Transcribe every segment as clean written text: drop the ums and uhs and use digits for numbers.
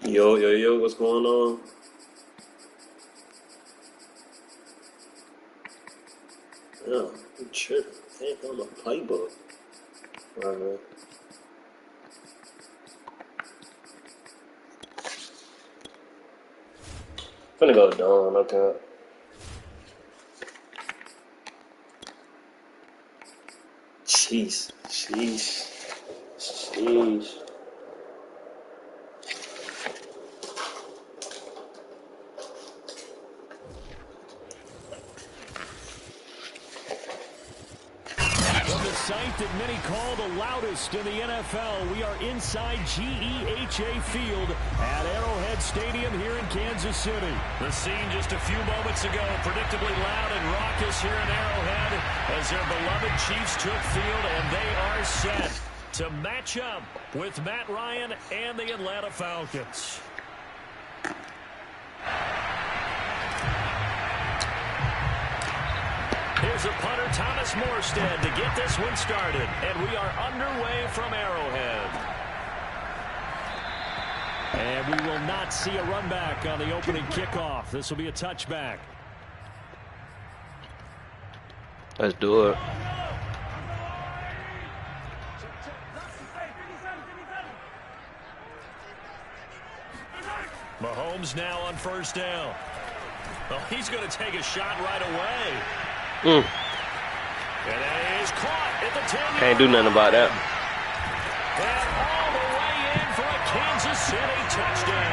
Yo, yo, yo, what's going on? Yeah, I'm tripping. Ain't on the playbook. Alright. Finna go down, okay. Jeez, jeez, jeez. Site that many call the loudest in the NFL. We are inside GEHA Field at Arrowhead Stadium here in Kansas City. The scene just a few moments ago, predictably loud and raucous here in Arrowhead as their beloved Chiefs took field, and they are set to match up with Matt Ryan and the Atlanta Falcons. Here's a punter, Thomas Morstead, to get this one started. And we are underway from Arrowhead. And we will not see a run back on the opening kickoff. This will be a touchback. Let's do it. Mahomes now on first down. Well, he's going to take a shot right away. And that is caught at the 10-yard. Can't do nothing about that. And all the way in for a Kansas City touchdown.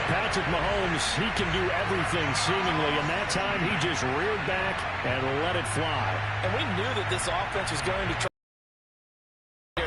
Patrick Mahomes, he can do everything seemingly, and that time he just reared back and let it fly. And we knew that this offense was going to try.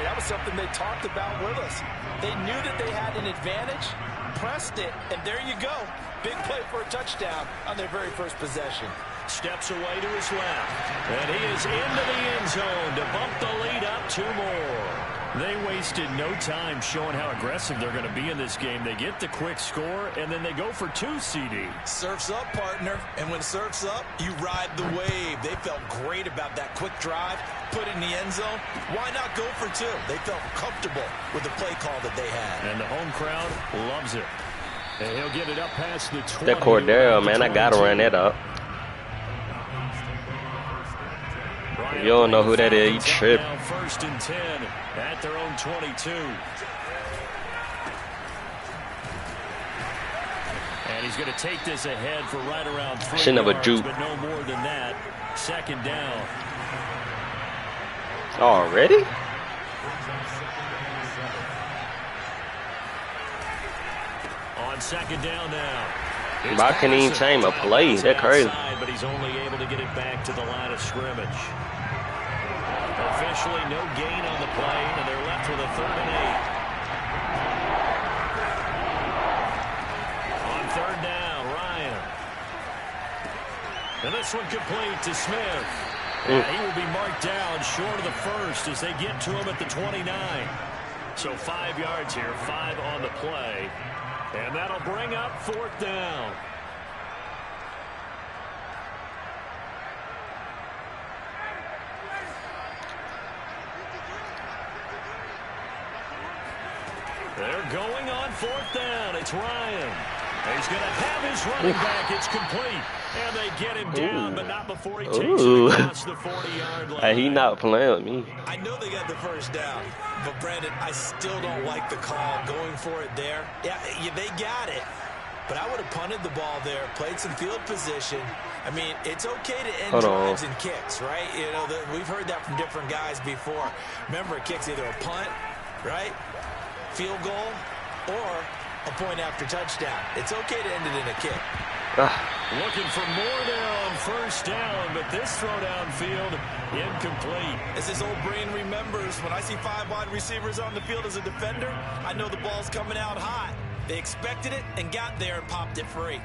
That was something they talked about with us. They knew that they had an advantage, pressed it, and there you go. Big play for a touchdown on their very first possession. Steps away to his left. And he is into the end zone to bump the lead up 2 more. They wasted no time showing how aggressive they're going to be in this game. They get the quick score, and then they go for 2 CD. Surf's up, partner. And when surf's up, you ride the wave. They felt great about that quick drive, put in the end zone. Why not go for 2? They felt comfortable with the play call that they had. And the home crowd loves it. And he'll get it up past the 20. That Cordero, man, I gotta run that up. You don't know who that is, you trip. First and 10 at their own 22. And he's going to take this ahead for right around 3 yards, but no more than that. Second down. Already? On second down now. I couldn't even change a play. That crazy. But he's only able to get it back to the line of scrimmage. Officially no gain on the play, and they're left with a 3rd and 8. On 3rd down, Ryan. And this one complete to Smith. He will be marked down short of the first as they get to him at the 29. So 5 yards here, 5 on the play. And that'll bring up 4th down. They're going on 4th down. It's Ryan. He's going to have his running back. It's complete. And they get him down, but not before he takes it across the 40-yard line. Hey, he not playing with me. I know they got the first down, but Brandon, I still don't like the call going for it there. Yeah, they got it, but I would have punted the ball there, played some field position. I mean, it's okay to end drives and kicks, right? You know, we've heard that from different guys before. Remember, a kick's either a punt, right, field goal, or a point after touchdown. It's okay to end it in a kick. Looking for more there on first down, but this throw downfield incomplete. As his old brain remembers, when I see 5 wide receivers on the field as a defender, I know the ball's coming out hot. They expected it and got there and popped it free.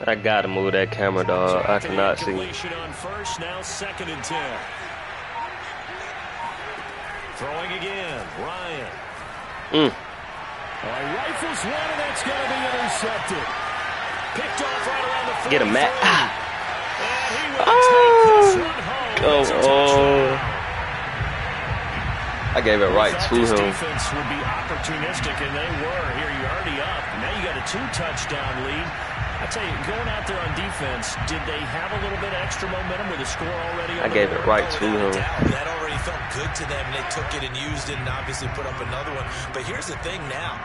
I gotta move that camera, dog. I cannot see. On first, now 2nd and 10. Throwing again, Ryan. Rifles one, and that's going to be intercepted. Picked off right around the 43. Get him, Matt. And he will take this one home. I gave it right to This him. defense would be opportunistic, and they were. Here, you're already up. Now you got a 2-touchdown lead. I tell you, going out there on defense, did they have a little bit of extra momentum with a score already? I gave it right to him. That already felt good to them, and they took it and used it and obviously put up another one. But here's the thing now.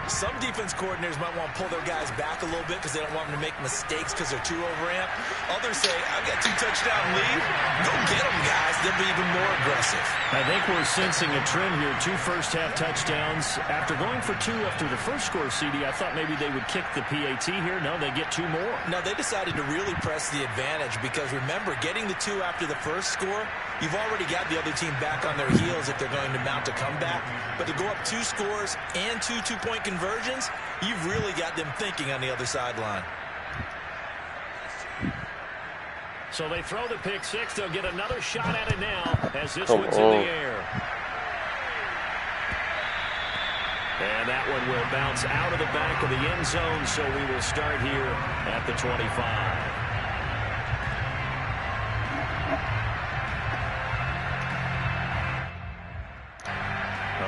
Some defense coordinators might want to pull their guys back a little bit because they don't want them to make mistakes because they're too overamped. Others say, I've got 2-touchdown lead. Go get them, guys. They'll be even more aggressive. I think we're sensing a trend here. 2 first-half touchdowns. After going for 2 after the first score, CD, I thought maybe they would kick the PAT here. No, they get 2 more. No, they decided to really press the advantage because, remember, getting the 2 after the first score, you've already got the other team back on their heels if they're going to mount a comeback. But to go up 2 scores and 2 two-point conversions, you've really got them thinking on the other sideline. So they throw the pick 6. They'll get another shot at it now as this one's in the air. And that one will bounce out of the back of the end zone, so we will start here at the 25.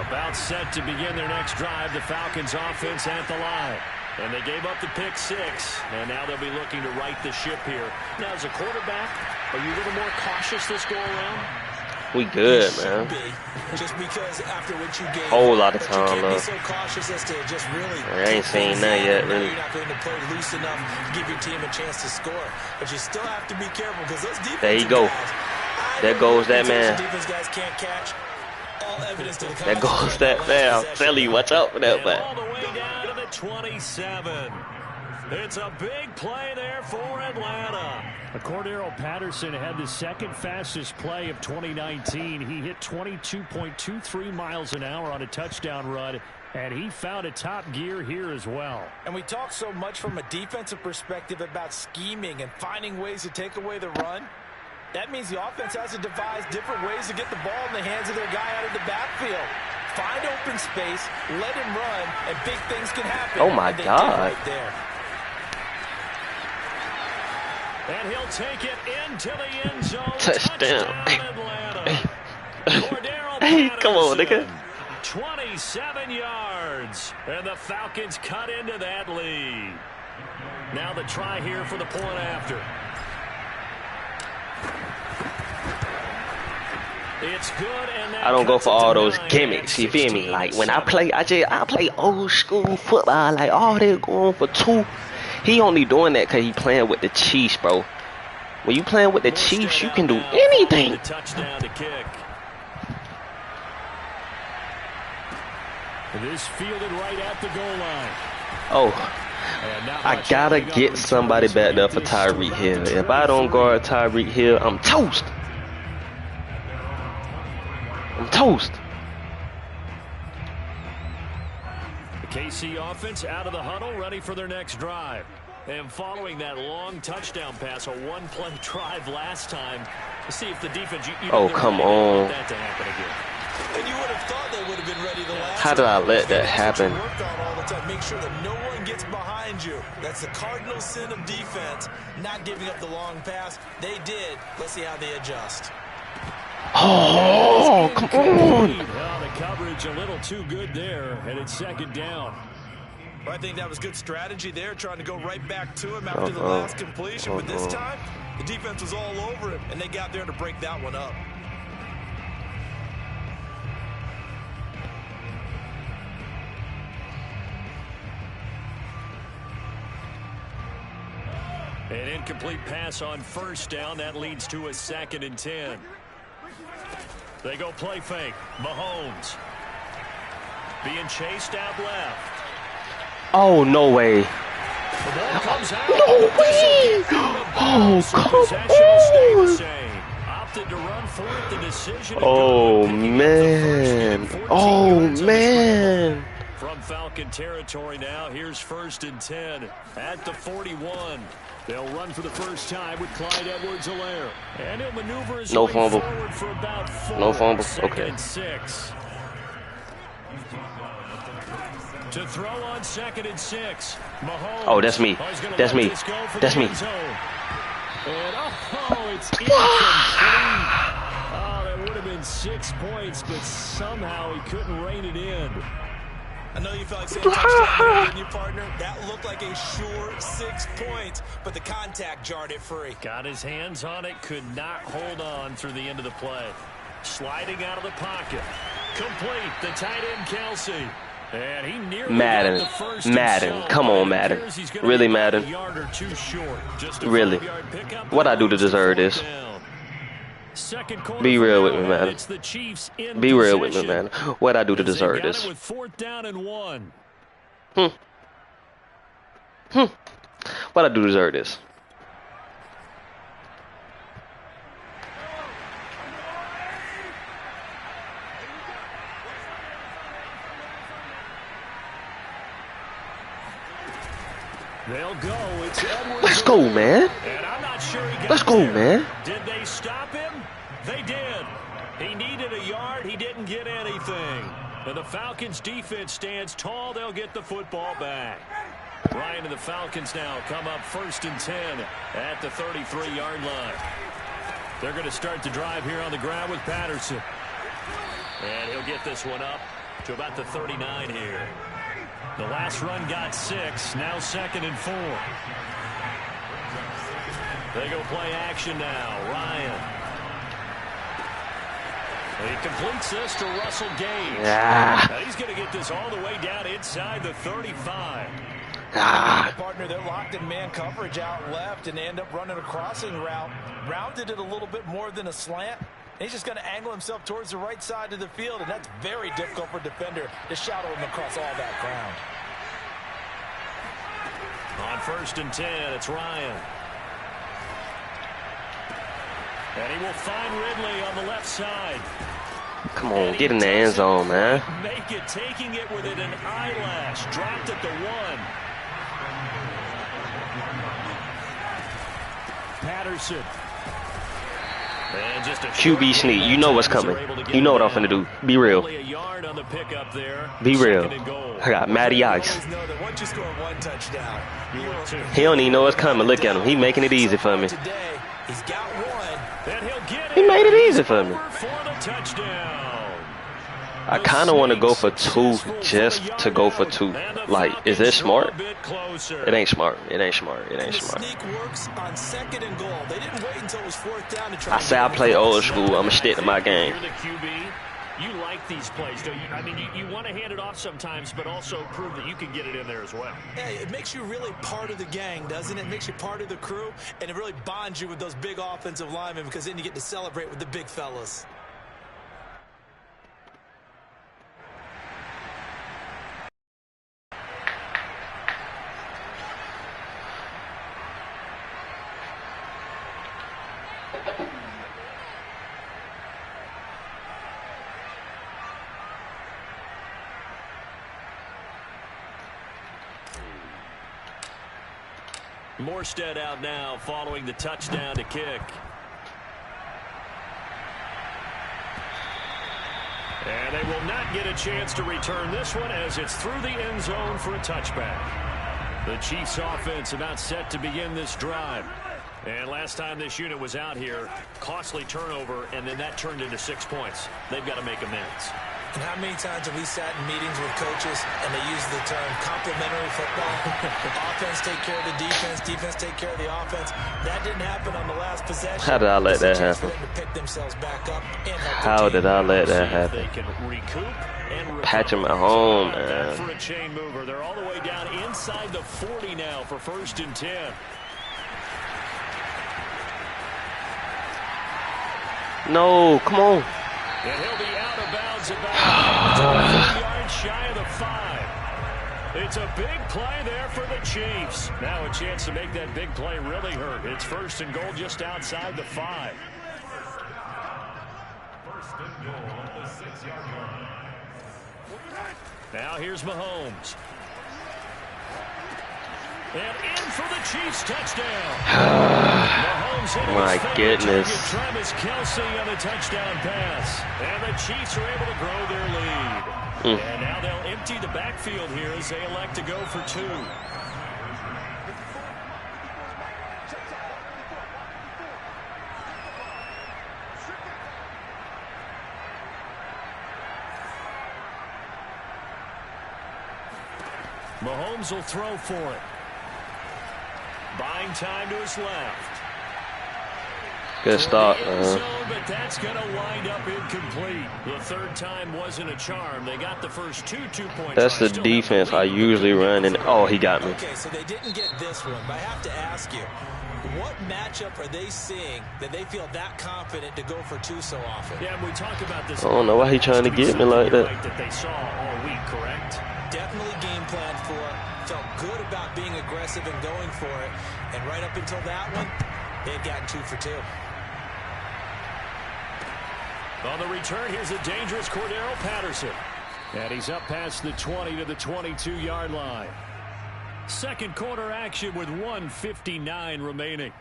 About set to begin their next drive, the Falcons offense at the line. And they gave up the pick 6, and now they'll be looking to right the ship here. Now, as a quarterback, are you a little more cautious this go-around? We good, man. Just because after what you gave, whole lot of time you can't be left. so cautious as to just really. I ain't seen nothing yet, really. You're not going to play loose enough to give your team a chance to score, but you still have to be careful because those defense. There you go. There goes that man. Defense guys can't catch. All evidence to the There goes that man. I'm telling you, watch out for that man. All the way down to the 27. It's a big play there for Atlanta. Cordero Patterson had the second fastest play of 2019. He hit 22.23 miles an hour on a touchdown run, and he found a top gear here as well. And we talk so much from a defensive perspective about scheming and finding ways to take away the run. That means the offense has to devise different ways to get the ball in the hands of their guy out of the backfield. Find open space, let him run, and big things can happen. Oh, my God. Right there. And he'll take it into the end zone. Touchdown. Atlanta. Cordero Hey, come on, nigga. 27 yards. And the Falcons cut into that lead. Now the try here for the point after. It's good, and I don't go for all those gimmicks, you feel me? Like when I play old school football, like they're going for 2. He only doing that because he playing with the Chiefs, bro. When you playing with the Chiefs, you can do anything. Touchdown to kick. This fielded right at the goal line. Oh, I gotta get somebody back there for Tyreek Hill. If I don't guard Tyreek Hill, I'm toast. I'm toast. The KC offense out of the huddle, ready for their next drive. And following that long touchdown pass, a one-play drive last time, to see if the defense. Oh, come on. That to happen again. And you would have thought they would have been ready the last How did I time. let that That's what you happen? worked on all the time. Make sure that no one gets behind you. That's the cardinal sin of defense, not giving up the long pass. They did. Let's see how they adjust. Oh, come on. Well, the coverage a little too good there, and it's second down. Well, I think that was good strategy there, trying to go right back to him after the last completion. But this time, the defense was all over him, and they got there to break that one up. An incomplete pass on first down. That leads to a 2nd and 10. They go play fake. Mahomes being chased out left. Oh, no way. The ball comes out. No way. Oh, come on. Opted to run for it. The decision. Oh, man. Oh, man. From Falcon territory now. Here's 1st and 10 at the 41. They'll run for the first time with Clyde Edwards-Helaire. And he'll maneuver his No way fumble. forward for about 4. No fumble. Second Okay. and 6. To throw on 2nd and 6. Mahomes. Oh, that's me. That's me. That's me. And it's incomplete. Oh, that would have been 6 points, but somehow he couldn't rein it in. I know you felt like saying touchdown, didn't you, partner? That looked like a sure 6 points, but the contact jarred it free. Got his hands on it, could not hold on through the end of the play. Sliding out of the pocket. Complete, the tight end, Kelsey. And he nearly Madden. got the first Madden. himself. Come on, Madden. Really, Madden. Really. What I do to deserve this? Be real with me, man. Be real with me, man. What I do to deserve this? What I do to deserve this? They'll go. It's Edwards. Let's go, man. And I'm not sure he got Let's go, there. man. Did they stop him? They did. He needed a yard. He didn't get anything. And the Falcons defense stands tall. They'll get the football back. Ryan and the Falcons now come up 1st and 10 at the 33-yard line. They're going to start the drive here on the ground with Patterson. And he'll get this one up to about the 39 here. The last run got 6. Now 2nd and 4. They go play action now. Ryan. He completes this to Russell Gage. Yeah. Now he's going to get this all the way down inside the 35. Partner, they're locked in man coverage out left and they end up running a crossing route. Rounded it a little bit more than a slant. He's just going to angle himself towards the right side of the field, and that's very difficult for a defender to shadow him across all that ground. On 1st and 10, it's Ryan. And he will find Ridley on the left side. Come on, get in the end zone, man. Make it, taking it within an eyelash. Dropped at the 1. Patterson. And just a QB sneak. You know what's coming. You know what I'm finna do. Be real. Be real. I got Matty Ice. He don't even know what's coming. Look at him. He making it easy for me. He made it easy for me. I kind of want to go for 2 just to go for 2. Like, is this smart? It ain't smart. It ain't smart. It ain't smart. I say I play old school. I'm going to stick to my game. You like these plays, don't you? I mean, you want to hand it off sometimes, but also prove that you can get it in there as well. Hey, it makes you really part of the gang, doesn't it? It makes you part of the crew, and it really bonds you with those big offensive linemen because then you get to celebrate with the big fellas. Morstead out now following the touchdown to kick. And they will not get a chance to return this one as it's through the end zone for a touchback. The Chiefs offense about set to begin this drive. And last time this unit was out here, costly turnover, and then that turned into 6 points. They've got to make amends. And how many times have we sat in meetings with coaches and they use the term complementary football? Offense take care of the defense, defense take care of the offense. That didn't happen on the last possession. How did I let that happen? How did I let that happen? They can recoup and Patrick Mahomes, man. for a chain mover. They're all the way down inside the 40 now for 1st and 10. No, come on. And he'll be out of bounds about 3 yards shy of the 5. It's a big play there for the Chiefs. Now a chance to make that big play really hurt. It's 1st and goal just outside the 5. 1st and goal on the 6-yard line. Now here's Mahomes. And in for the Chiefs touchdown. My goodness. Travis Kelce on the touchdown pass. And the Chiefs are able to grow their lead. And now they'll empty the backfield here as they elect to go for 2. Mahomes will throw for it. Buying time to his left. Good start. But that's going to wind up incomplete. The third time wasn't a charm. They got the first 2 2-point. That's the defense I usually run. And oh, he got me. Okay, so they didn't get this one, but I have to ask you, what matchup are they seeing that they feel that confident to go for 2 so often? Yeah, we talk about this. I don't know why he trying to get me like that. That they saw all week, correct? Definitely game planned for it. Felt good about being aggressive and going for it. And right up until that one, they had gotten 2 for 2. On the return, here's a dangerous Cordero Patterson. And he's up past the 20 to the 22-yard line. Second quarter action with 1:59 remaining.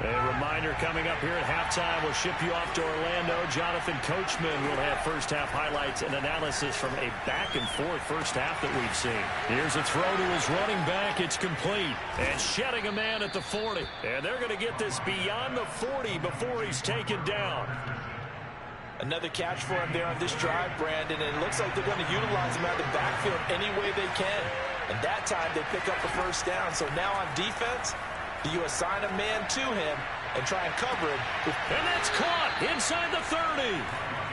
A reminder coming up here at halftime, we'll ship you off to Orlando. Jonathan Coachman will have first-half highlights and analysis from a back-and-forth first half that we've seen. Here's a throw to his running back. It's complete. And shedding a man at the 40. And they're going to get this beyond the 40 before he's taken down. Another catch for him there on this drive, Brandon, and it looks like they're going to utilize him out of the backfield any way they can. And that time they pick up the first down. So now on defense, do you assign a man to him and try and cover him? And that's caught inside the 30.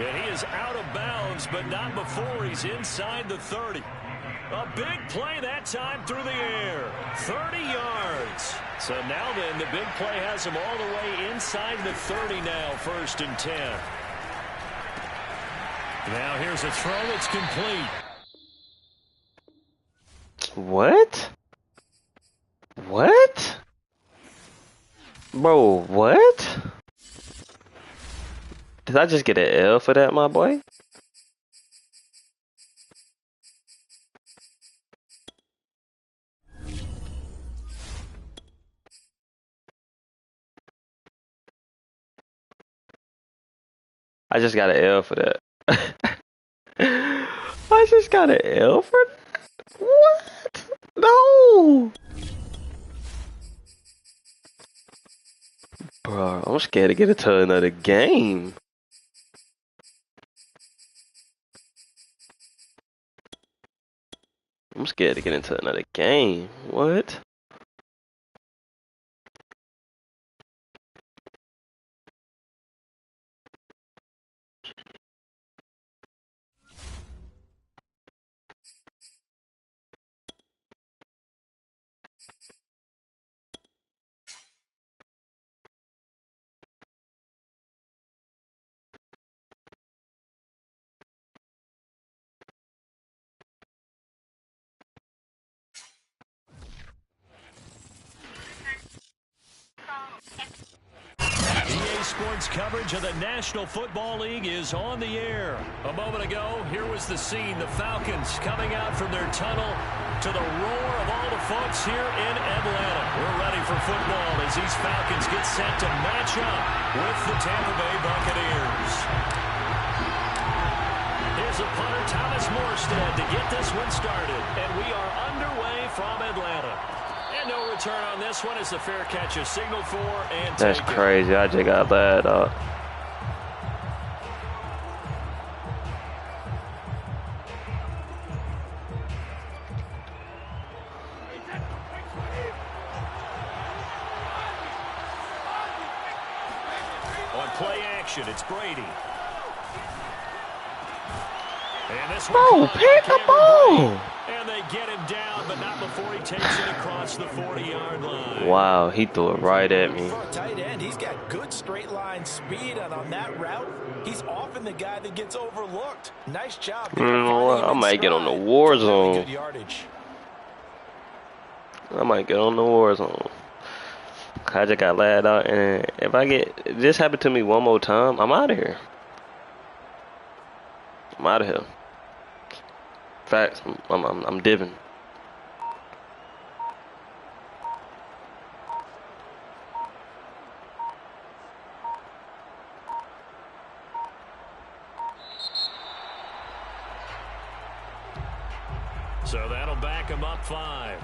And he is out of bounds, but not before he's inside the 30. A big play that time through the air. 30 yards. So now then, the big play has him all the way inside the 30 now, 1st and 10. Now here's a throw that's complete. What? What? Bro, what? Did I just get an L for that, my boy? I just got an L for that. I just got an L for that? What? No! Bro, I'm scared to get into another game. I'm scared to get into another game. What? Sports coverage of the National Football League is on the air. A moment ago, here was the scene. The Falcons coming out from their tunnel to the roar of all the folks here in Atlanta. We're ready for football as these Falcons get set to match up with the Tampa Bay Buccaneers. Here's a punter, Thomas Morstead, to get this one started. And we are underway from Atlanta. No return on this one as the fair catch is signaled for and that's crazy. I just got that up. On play action, it's Brady. And this one pick the ball. And they get him down, but not before he takes it across the 40-yard line. Wow, he threw it right at me. For a tight end, he's got good straight line speed, and on that route, he's often the guy that gets overlooked. Nice job. I might get on the war zone. Good yardage. I might get on the war zone. I just got laid out, and if this happened to me one more time, I'm out of here. I'm out of here. Facts. I'm diving. So that'll back him up 5.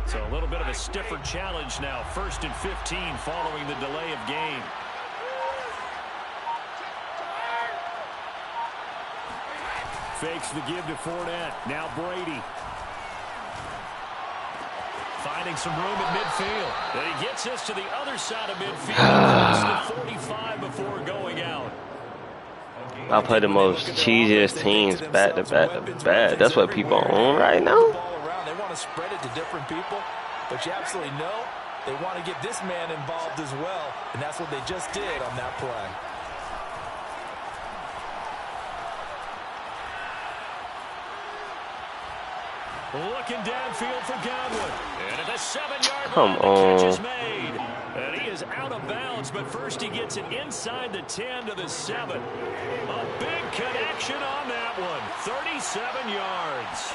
So a little bit of a stiffer challenge now. 1st and 15 following the delay of game. Fakes the give to Fournette. Now Brady. Finding some room at midfield. And he gets us to the other side of midfield. Across the 45 before going out. I play the most cheesiest teams back to back to back. That's what people are on right now. They want to spread it to different people, but you absolutely know they want to get this man involved as well, and that's what they just did on that play. Looking downfield for Godwin. And at the 7-yard Come line, the on. catch is made. And he is out of bounds, but first he gets it inside the 10 to the 7. A big connection on that one. 37 yards.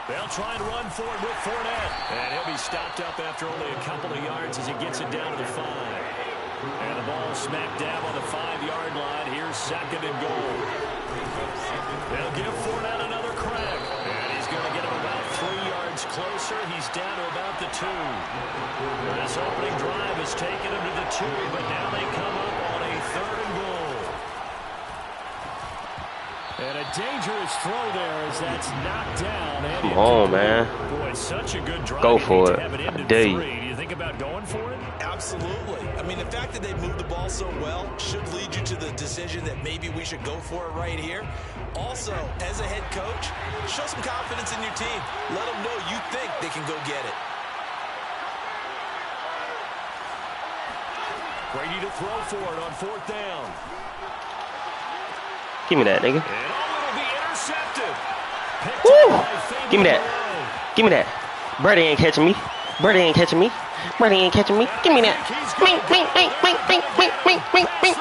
They'll try and run for it with Fournette. And he'll be stopped up after only a couple of yards as he gets it down to the 5. And the ball smack dab on the 5-yard line. Here's 2nd and goal. They'll give Fournette another crack. And he's going to get him about 3 yards closer. He's down to about the 2. This opening drive has taken him to the 2, but now they come up on a 3rd and goal. And a dangerous throw there as that's knocked down. Come on, man. Boy, such a good drive. Go for it. I dare you. Do you think about going for it? Absolutely. I mean, the fact that they moved the ball so well should lead you to the decision that maybe we should go for it right here. Also, as a head coach, show some confidence in your team. Let them know you think they can go get it. Brady to throw for it on 4th down. Give me that, nigga. And it'll be intercepted. Woo! Give me that. Give me that. Brady ain't catching me. Brady ain't catching me. Brady ain't catching me. Give me that. Ming, ming, ming, ming, ming, ming, ming, ming, ming.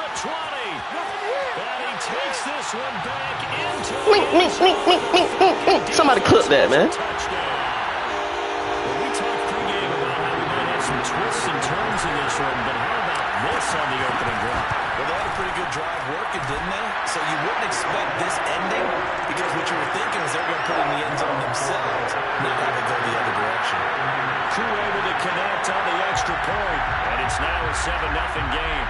Ming, ming, ming, ming, ming, ming, ming. Somebody clip that, man. We talked pregame about how we might have some twists and turns in this one, but how about this on the opening drive? Well, they had a pretty good drive working, didn't they? So you wouldn't expect this ending because what you were thinking is they're going to put it in the end zone themselves, not have it go the other direction. Crew able to connect on the extra point, and it's now a 7-0 game.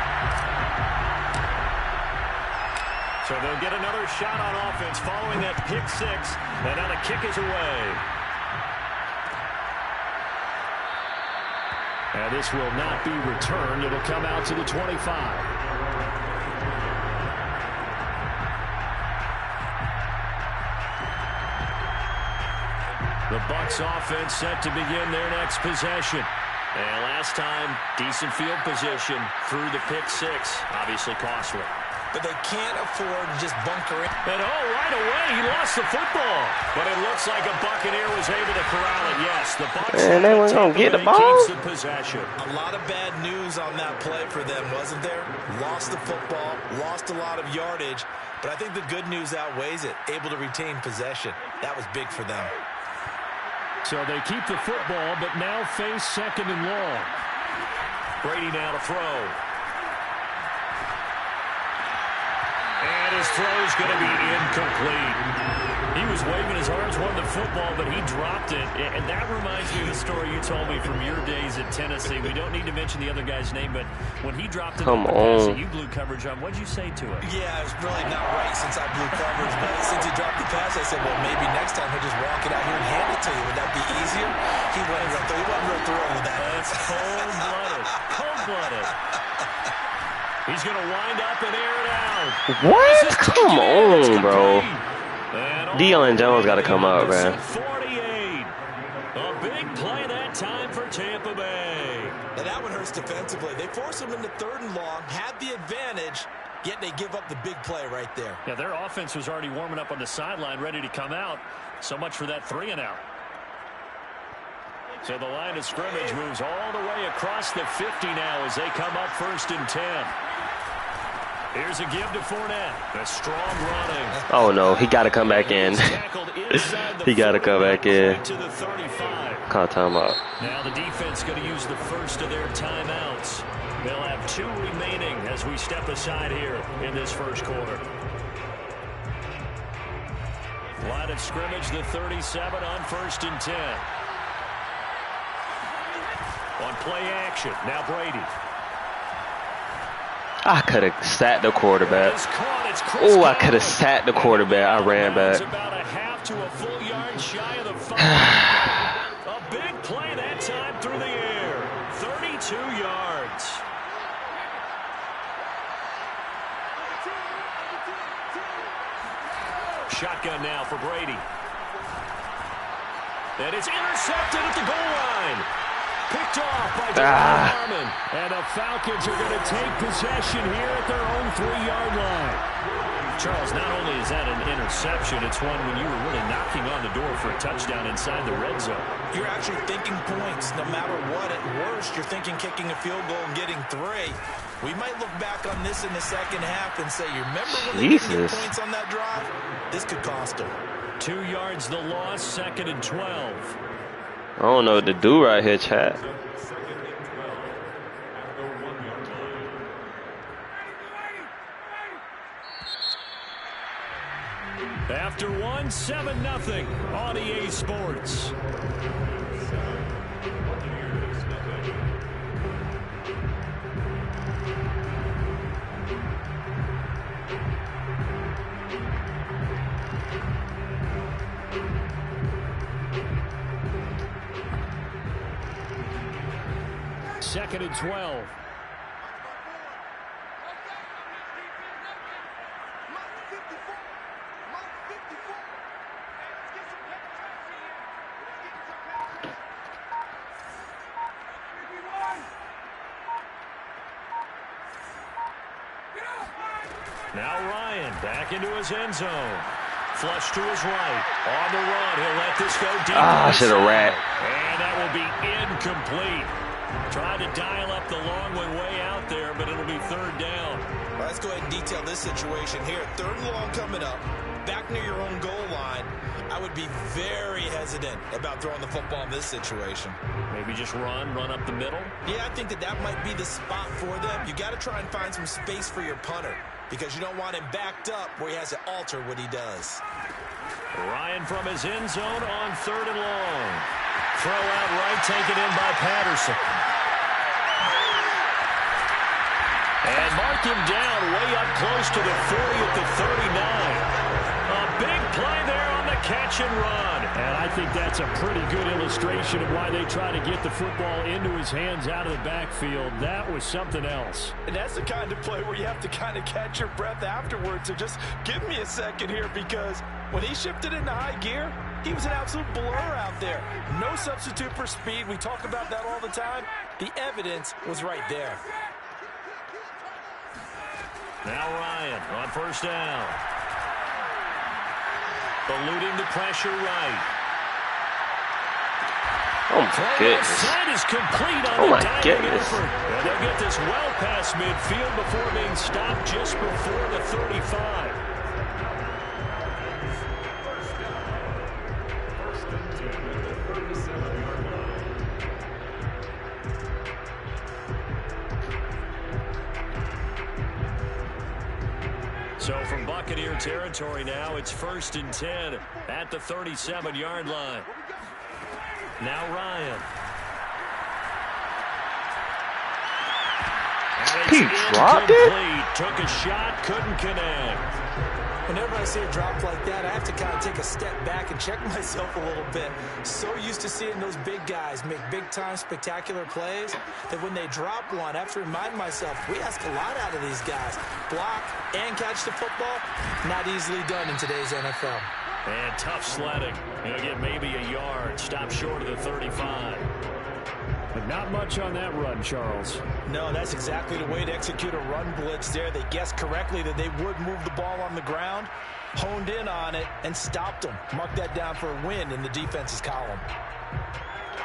So they'll get another shot on offense following that pick 6, and now the kick is away. And this will not be returned. It'll come out to the 25. The Bucs offense set to begin their next possession. And last time, decent field position through the pick 6. Obviously costly. But they can't afford to just bunker in. And right away, he lost the football. But it looks like a Buccaneer was able to corral it. Yes, the Bucs. Man, they weren't going to get the ball. Keeps the possession. A lot of bad news on that play for them, wasn't there? Lost the football, lost a lot of yardage. But I think the good news outweighs it. Able to retain possession. That was big for them. So they keep the football, but now face 2nd and long. Brady now to throw. And his throw is going to be incomplete. He was waving his arms, won the football, but he dropped it. And that reminds me of the story you told me from your days at Tennessee. We don't need to mention the other guy's name, but when he dropped it, you blew coverage on. What'd you say to him? Yeah, it was really not right since I blew coverage. But since he dropped the pass, I said, well, maybe next time he'll just walk it out here and hand it to you. Would that be easier? He wasn't real thrilled with that. That's cold-blooded. Cold-blooded. He's going to wind up and air it out. What? Come on, bro. Deion Jones got to come out, man. 48. A big And that one hurts defensively. They force him into 3rd and long, had the advantage, yet they give up the big play right there. Yeah, their offense was already warming up on the sideline, ready to come out. So much for that 3-and-out. So the line of scrimmage moves all the way across the 50 now as they come up 1st and 10. Here's a give to Fournette. A strong running. Oh, no. He got to come back in. He got to come back in. To the 35. Call timeout. Now the defense going to use the first of their timeouts. They'll have 2 remaining as we step aside here in this first quarter. Line of scrimmage, the 37 on 1st and 10. On play action, now Brady. I could have sat the quarterback. Oh, I could have sat the quarterback. I ran back. About a half to a full yard shy of the 5. A big play that time through the air. 32 yards. Shotgun now for Brady. And it's intercepted at the goal line. Picked off by Harmon. And the Falcons are going to take possession here at their own 3-yard line. Charles, not only is that an interception, it's one when you were really knocking on the door for a touchdown inside the red zone. You're actually thinking points. No matter what, at worst, you're thinking kicking a field goal and getting 3. We might look back on this in the second half and say, you remember when they didn't get points on that drive? This could cost them. 2 yards the loss, 2nd and 12. I don't know what to do right here, chat. After 1, 7-0 on EA Sports. Second and 12. Now Ryan back into his end zone. Flush to his right. On the run. He'll let this go deep. I should have ran. And that will be incomplete. Tried to dial up the long way out there, but it'll be 3rd down. Well, let's go ahead and detail this situation here. 3rd and long coming up. Back near your own goal line. I would be very hesitant about throwing the football in this situation. Maybe just run up the middle? Yeah, I think that might be the spot for them. You got to try and find some space for your punter because you don't want him backed up where he has to alter what he does. Ryan from his end zone on 3rd and long. Throw out right, taken in by Patterson. And mark him down way up close to the 40 at the 39. A big play there on the catch and run. And I think that's a pretty good illustration of why they try to get the football into his hands out of the backfield. That was something else. And that's the kind of play where you have to kind of catch your breath afterwards. So just give me a second here because when he shifted into high gear, he was an absolute blur out there. No substitute for speed. We talk about that all the time. The evidence was right there. Now Ryan on 1st down. Eluding the pressure right. Oh my goodness. Is complete on oh the my goodness. And they'll get this well past midfield before being stopped just before the 35. So from Buccaneer territory now, it's 1st and 10 at the 37-yard line. Now Ryan. He dropped it? Took a shot, couldn't connect. Whenever I see a drop like that, I have to kind of take a step back and check myself a little bit. So used to seeing those big guys make big-time spectacular plays that when they drop one, I have to remind myself, we ask a lot out of these guys. Block and catch the football, not easily done in today's NFL. And tough sledding. He'll get maybe a yard. Stop short of the 35. Not much on that run, Charles. No, that's exactly the way to execute a run blitz there. They guessed correctly that they would move the ball on the ground, honed in on it, and stopped them. Mark that down for a win in the defense's column.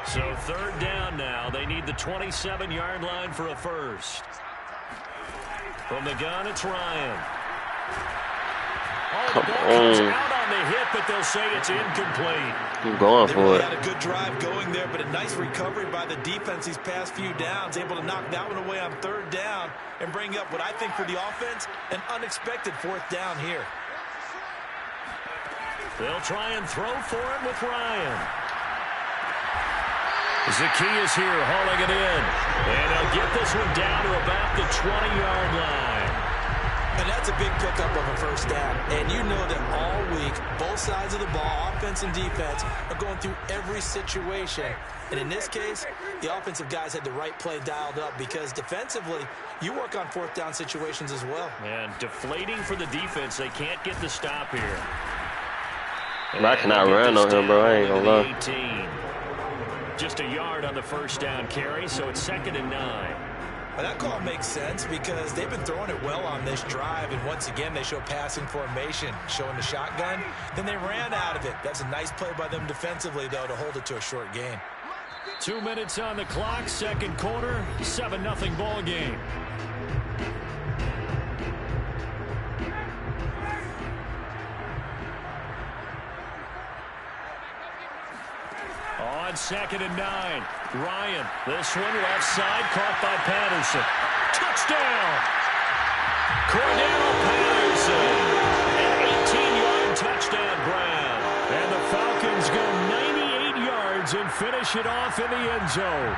So 3rd down now. They need the 27-yard line for a first. From the gun, it's Ryan. Oh, the ball comes out on the hit, but they'll say it's incomplete. I'm going they for really it. had a good drive going there, but a nice recovery by the defense these past few downs, able to knock that one away on 3rd down and bring up what I think for the offense, an unexpected 4th down here. They'll try and throw for him with Ryan. Zacchaeus here hauling it in. And they'll get this one down to about the 20-yard line. And that's a big pickup of a first down. And you know that all week, both sides of the ball, offense and defense, are going through every situation. And in this case, the offensive guys had the right play dialed up because defensively, you work on 4th down situations as well. And deflating for the defense. They can't get the stop here. I cannot run on him, bro. I ain't gonna lie. 18. Just a yard on the first down carry, so it's 2nd and 9. Well, that call makes sense because they've been throwing it well on this drive, and once again, they show passing formation, showing the shotgun. Then they ran out of it. That's a nice play by them defensively, though, to hold it to a short gain. 2 minutes on the clock, 2nd quarter, 7-0 ball game. On 2nd and 9, Ryan. This one left side, caught by Patterson. Touchdown! Cordell Patterson. An 18-yard touchdown grab. And the Falcons go 98 yards and finish it off in the end zone.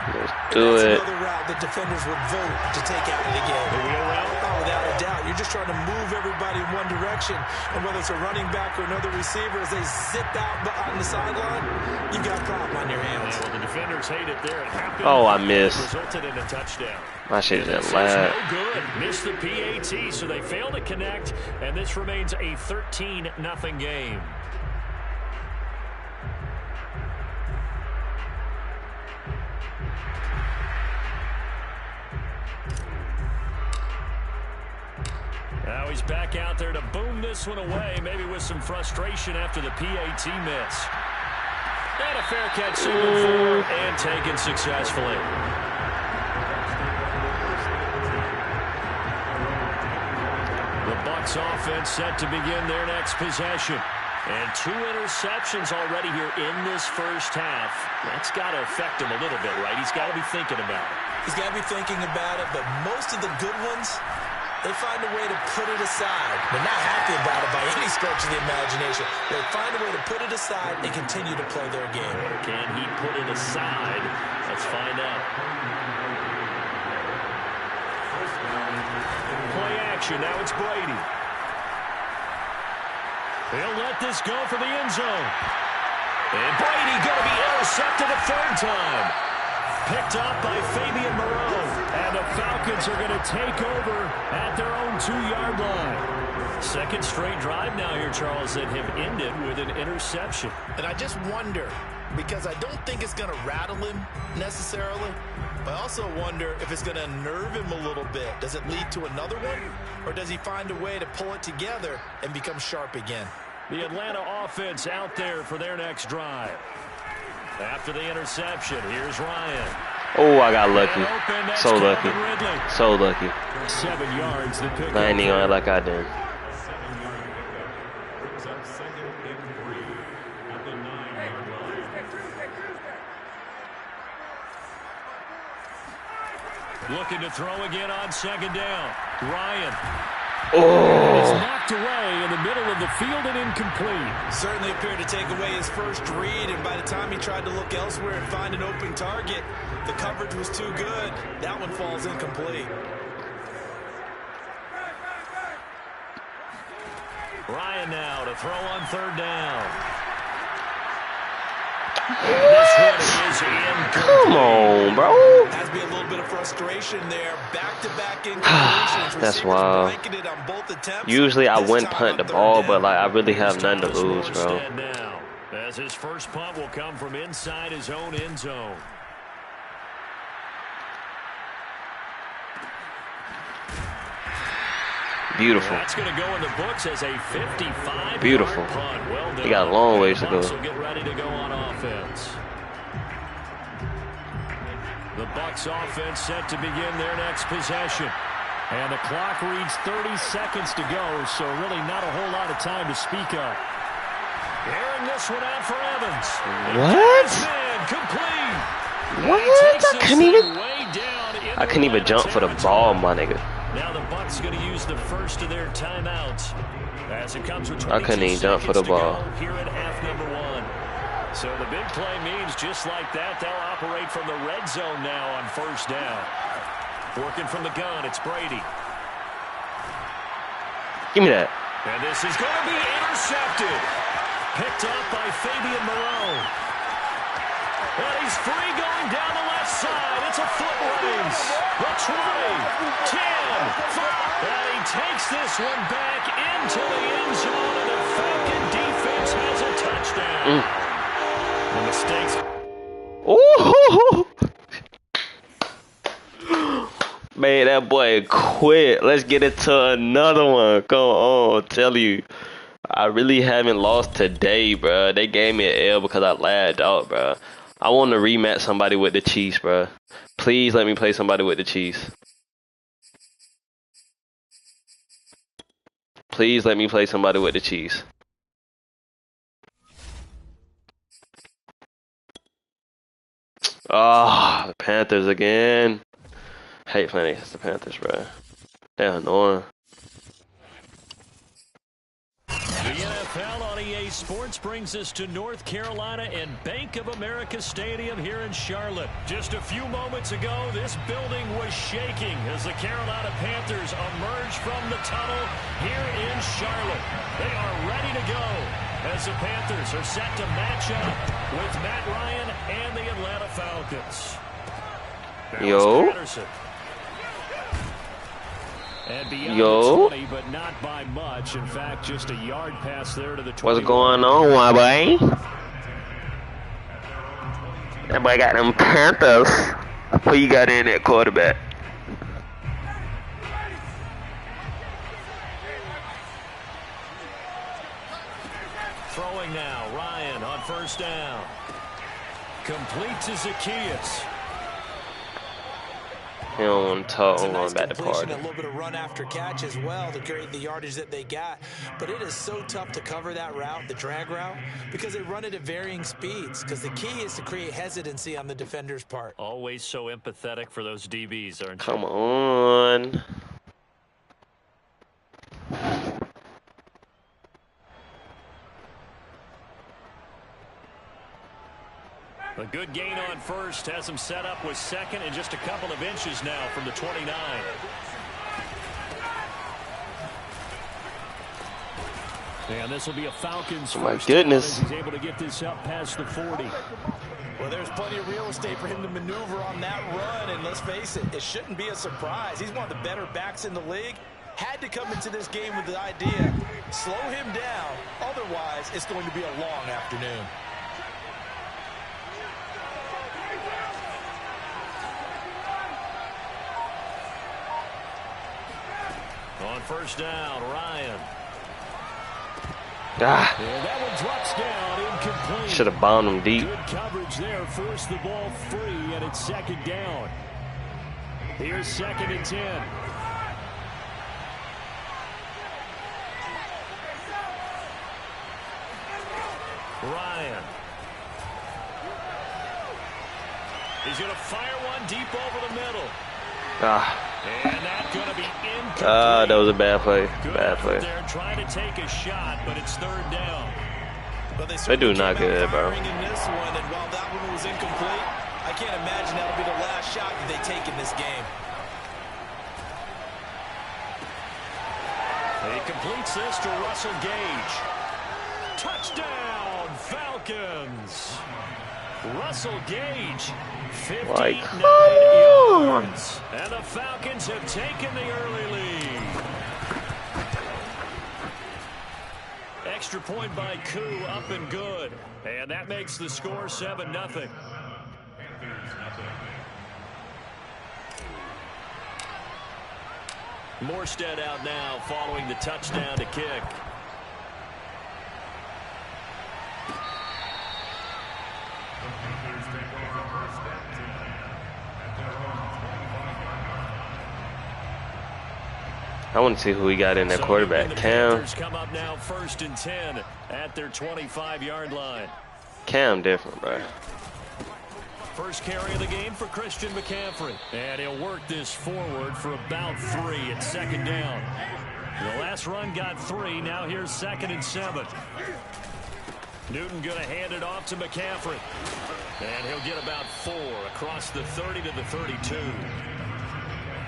Let's do it. That's another route that defenders would vote to take out of the game. The wheel route? Oh, without a doubt. You're just trying to move everybody in one direction. And whether it's a running back or another receiver, as they zip out on the sideline, you've got a problem on your hands. Well, the defenders hate it there. It happened. Oh, I missed. Resulted in a touchdown. My shit This just is lag. no good. Missed the PAT, so they fail to connect, and this remains a 13-0 game. Now he's back out there to boom this one away, maybe with some frustration after the PAT miss. And a fair catch signaled for and taken successfully. The Bucs offense set to begin their next possession. And 2 interceptions already here in this first half. That's got to affect him a little bit, right? He's got to be thinking about it. He's got to be thinking about it, but most of the good ones, they find a way to put it aside. They're not happy about it by any stretch of the imagination. They find a way to put it aside and continue to play their game. Can he put it aside? Let's find out. Play action. Now it's Brady. He'll let this go for the end zone. And Brady going to be intercepted a 3rd time. Picked up by Fabian Moreau. And the Falcons are going to take over at their own 2-yard line. 2nd straight drive now here, Charles, that have ended with an interception. And I just wonder, because I don't think it's going to rattle him necessarily, but I also wonder if it's going to unnerve him a little bit. Does it lead to another one? Or does he find a way to pull it together and become sharp again? The Atlanta offense out there for their next drive. After the interception, here's Ryan. Oh, I got lucky. So lucky. So lucky. 7 yards. The pick. I ain't even gonna like I did. Looking to throw again on 2nd down. Ryan. Oh. It's knocked away in the middle of the field and incomplete. Certainly appeared to take away his first read, and by the time he tried to look elsewhere and find an open target, the coverage was too good. That one falls incomplete. Ryan now to throw on 3rd down. This one is incomplete. Come on, bro. Has to be a little bit of frustration there. Back-to-back incompletions. That's wild. Blanketed on both attempts. Usually I wouldn't punt the ball, but like I really have He's nothing to told us lose, where bro. stand now, as his first punt will come from inside his own end zone. Beautiful. That's going to go in the books as a 55. Beautiful. Punt. Well done. He got a long ways to go. Bucks will get ready to go on offense. The Bucks offense set to begin their next possession. And the clock reads 30 seconds to go, so really not a whole lot of time to speak of. Airing this one out for Evans. What? Complete. I couldn't even jump for the ball, my nigga. Now the Bucks going to use the first of their timeouts as it comes with 22 I couldn't even jump for the ball. Here at half number 1. So the big play means just like that, they'll operate from the red zone now on first down. Working from the gun, it's Brady. Give me that. And this is going to be intercepted. Picked up by Fabian Moreau. And he's free going down the left side. It's a foot race. The 20, 10, 5. And he takes this one back into the end zone. And the Falcon defense has a touchdown. The mistakes. Ooh. Man, that boy quit. Let's get into another one. Come on, tell you. I really haven't lost today, bro. They gave me an L because I lagged out, bro. I want to rematch somebody with the Chiefs, bro. Please let me play somebody with the Chiefs. Please let me play somebody with the Chiefs. Ah, the Panthers again. Hate playing against the Panthers, bro. They're annoying. The NFL on EA Sports brings us to North Carolina and Bank of America Stadium here in Charlotte. Just a few moments ago, this building was shaking as the Carolina Panthers emerged from the tunnel here in Charlotte. They are ready to go as the Panthers are set to match up with Matt Ryan and the Atlanta Falcons. Yo. And beyond Yo. 20, but not by much. In fact, just a yard pass there to the 20. What's going on, my boy? That boy got them Panthers. Who you got in at quarterback? Throwing now, Ryan on first down. Complete to Zacchaeus. He don't want to talk. I'm going back to party. A little bit of run after catch as well to create the yardage that they got. But it is so tough to cover that route, the drag route, because they run it at varying speeds. Because the key is to create hesitancy on the defender's part. Always so empathetic for those DBs, aren't you? Come on. A good gain on first has him set up with second and just a couple of inches now from the 29. And this will be a Falcons. Oh my goodness. He's able to get this up past the 40. Well, there's plenty of real estate for him to maneuver on that run. And let's face it, it shouldn't be a surprise. He's one of the better backs in the league. Had to come into this game with the idea, slow him down. Otherwise, it's going to be a long afternoon. On first down, Ryan. Ah. And that one drops down, incomplete. Should have bombed him deep. Good coverage there, forced the ball free, and it's second down. Here's second and 10. Ryan. He's going to fire one deep over the middle. Ah. And that's going to be incomplete. Ah, that was a bad play. Good Bad play. They're trying to take a shot, but it's third down. But They do not good, bro. In this one, and while that one was incomplete, I can't imagine that'll be the last shot that they take in this game. He completes this to Russell Gage. Touchdown, Falcons. Russell Gage, 59 yards. And the Falcons have taken the early lead. Extra point by Koo, up and good. And that makes the score 7-0. Morstead out now following the touchdown to kick. I want to see who we got in that quarterback. Cam. Come up now 1st and 10 at their 25-yard line. Cam different, bro. First carry of the game for Christian McCaffrey. And he'll work this forward for about 3 at 2nd down. The last run got 3. Now here's 2nd and 7. Newton going to hand it off to McCaffrey. And he'll get about 4 across the 30 to the 32.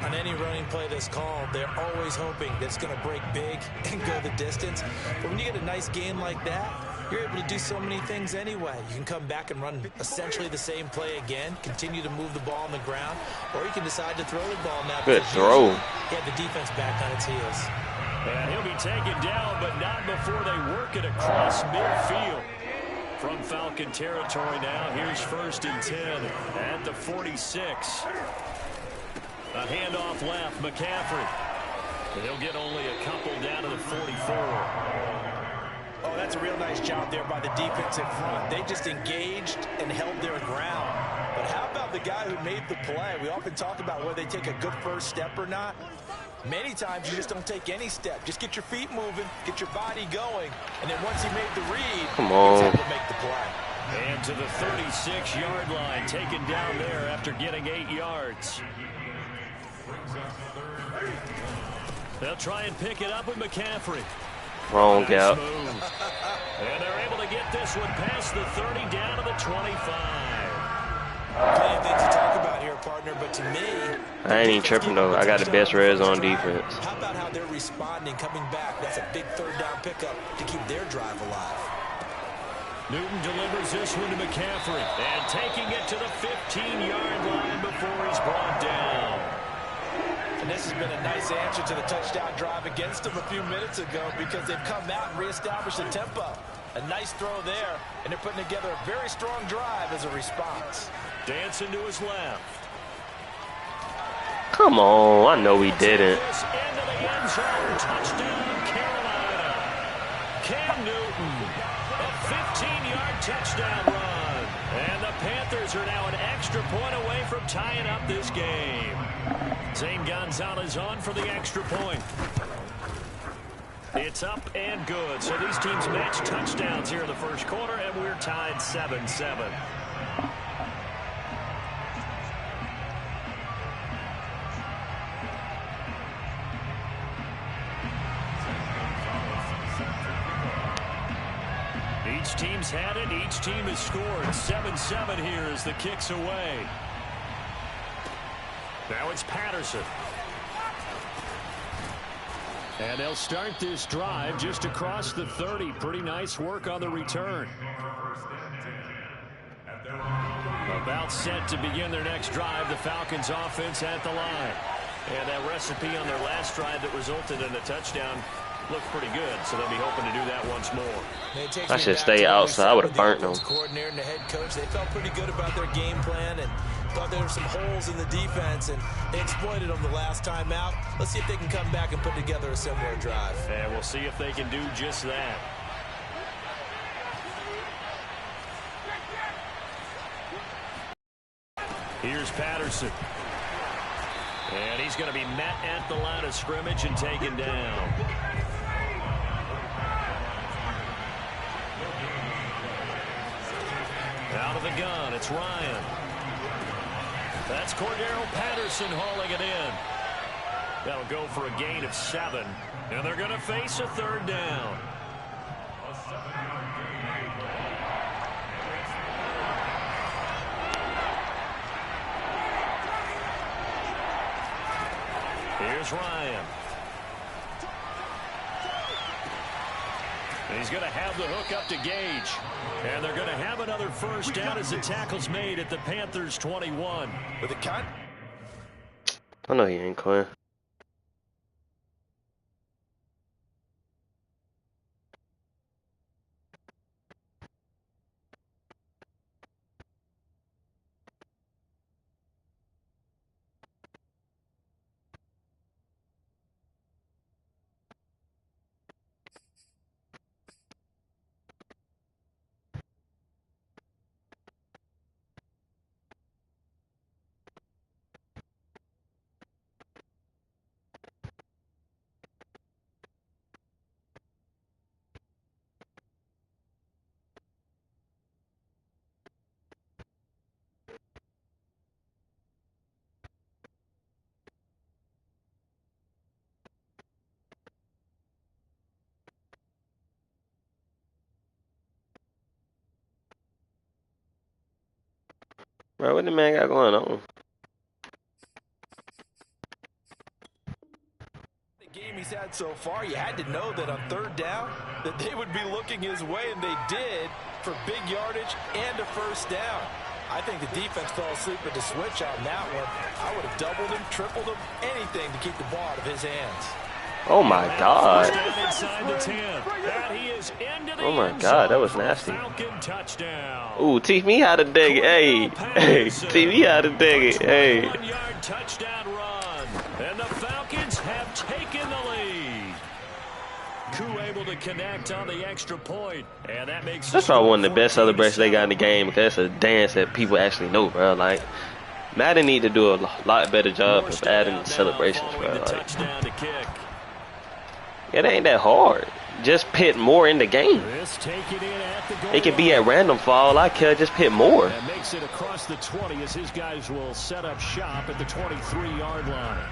On any running play that's called, they're always hoping that it's going to break big and go the distance. But when you get a nice game like that, you're able to do so many things anyway. You can come back and run essentially the same play again, continue to move the ball on the ground, or you can decide to throw the ball now. Good throw. Get the defense back on its heels. And he'll be taken down, but not before they work it across midfield. From Falcon territory now, here's 1st and 10 at the 46. A handoff left, McCaffrey. And he'll get only a couple down to the 44. Oh, that's a real nice job there by the defense in front. They just engaged and held their ground. But how about the guy who made the play? We often talk about whether they take a good first step or not. Many times you just don't take any step. Just get your feet moving, get your body going, and then once he made the read, come on, he's able to make the play. And to the 36-yard line, taken down there after getting 8 yards. They'll try and pick it up with McCaffrey. Wrong nice gap. And they're able to get this one past the 30 down to the 25. Plenty of things to talk about here, partner, but to me, I ain't even tripping though. I got the best res on defense. How about how they're responding, coming back? That's a big 3rd down pickup to keep their drive alive. Newton delivers this one to McCaffrey. And taking it to the 15-yard line before he's brought down. And this has been a nice answer to the touchdown drive against them a few minutes ago because they've come out and reestablished the tempo. A nice throw there, and they're putting together a very strong drive as a response. Dancing to his left. Come on, I know we didn't. Into the end zone. Touchdown, Carolina. Cam Newton. A 15-yard touchdown run. And the Panthers are now an extra point away from tying up this game. Zane Gonzalez on for the extra point. It's up and good. So these teams match touchdowns here in the first quarter, and we're tied 7-7. Each team's had it. Each team has scored. 7-7 here as the kick's away. Now it's Patterson. And they'll start this drive just across the 30. Pretty nice work on the return. About set to begin their next drive. The Falcons offense at the line. And that recipe on their last drive that resulted in a touchdown looked pretty good, so they'll be hoping to do that once more. I should stay outside. I would have burnt them. Coordinator and the head coach, they felt pretty good about their game plan and thought there were some holes in the defense, and they exploited them the last time out. Let's see if they can come back and put together a similar drive. And we'll see if they can do just that. Here's Patterson. And he's going to be met at the line of scrimmage and taken down. Out of the gun, it's Ryan. That's Cordero Patterson hauling it in. That'll go for a gain of 7. And they're going to face a 3rd down. Here's Ryan. And he's going to have the hook up to Gage. And they're going to have another first down as the tackle's made at the Panthers' 21. With a cut. I know he ain't clear. Bro, what the man got going on? The game he's had so far, you had to know that on third down that they would be looking his way, and they did for big yardage and a first down. I think the defense fell asleep with the switch on that one. I would have doubled him, tripled him, anything to keep the ball out of his hands. Oh my God. Oh my God, that was nasty. Ooh, teach me how to dig it. Hey, hey, teach me how to dig it. Hey. 1-yard touchdown run, and the Falcons have taken the lead. Koo able to connect on the extra point, and that makes that's probably one of the best celebrations they got in the game, because it's a dance that people actually know, bro. Like, Madden need to do a lot better job of adding celebrations, bro. Like, it ain't that hard. Just pit more in the game. It could be at random for all I care. Just pit more. And makes it across the 20 as his guys will set up shop at the 23-yard line.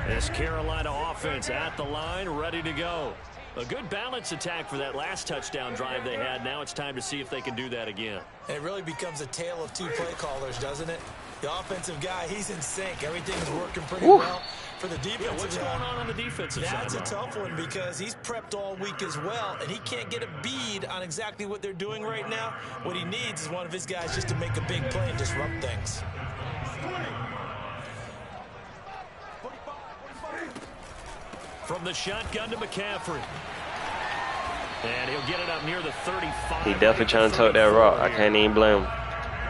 This Carolina offense at the line, ready to go. A good balance attack for that last touchdown drive they had. Now it's time to see if they can do that again. And it really becomes a tale of two play callers, doesn't it? The offensive guy, he's in sync. Everything's working pretty well. For the defensive what's going on the defensive side? That's a tough one because he's prepped all week as well, and he can't get a bead on exactly what they're doing right now. What he needs is one of his guys just to make a big play and disrupt things. From the shotgun to McCaffrey. And he'll get it up near the 35. He definitely trying to tote that rock. I can't even blame him.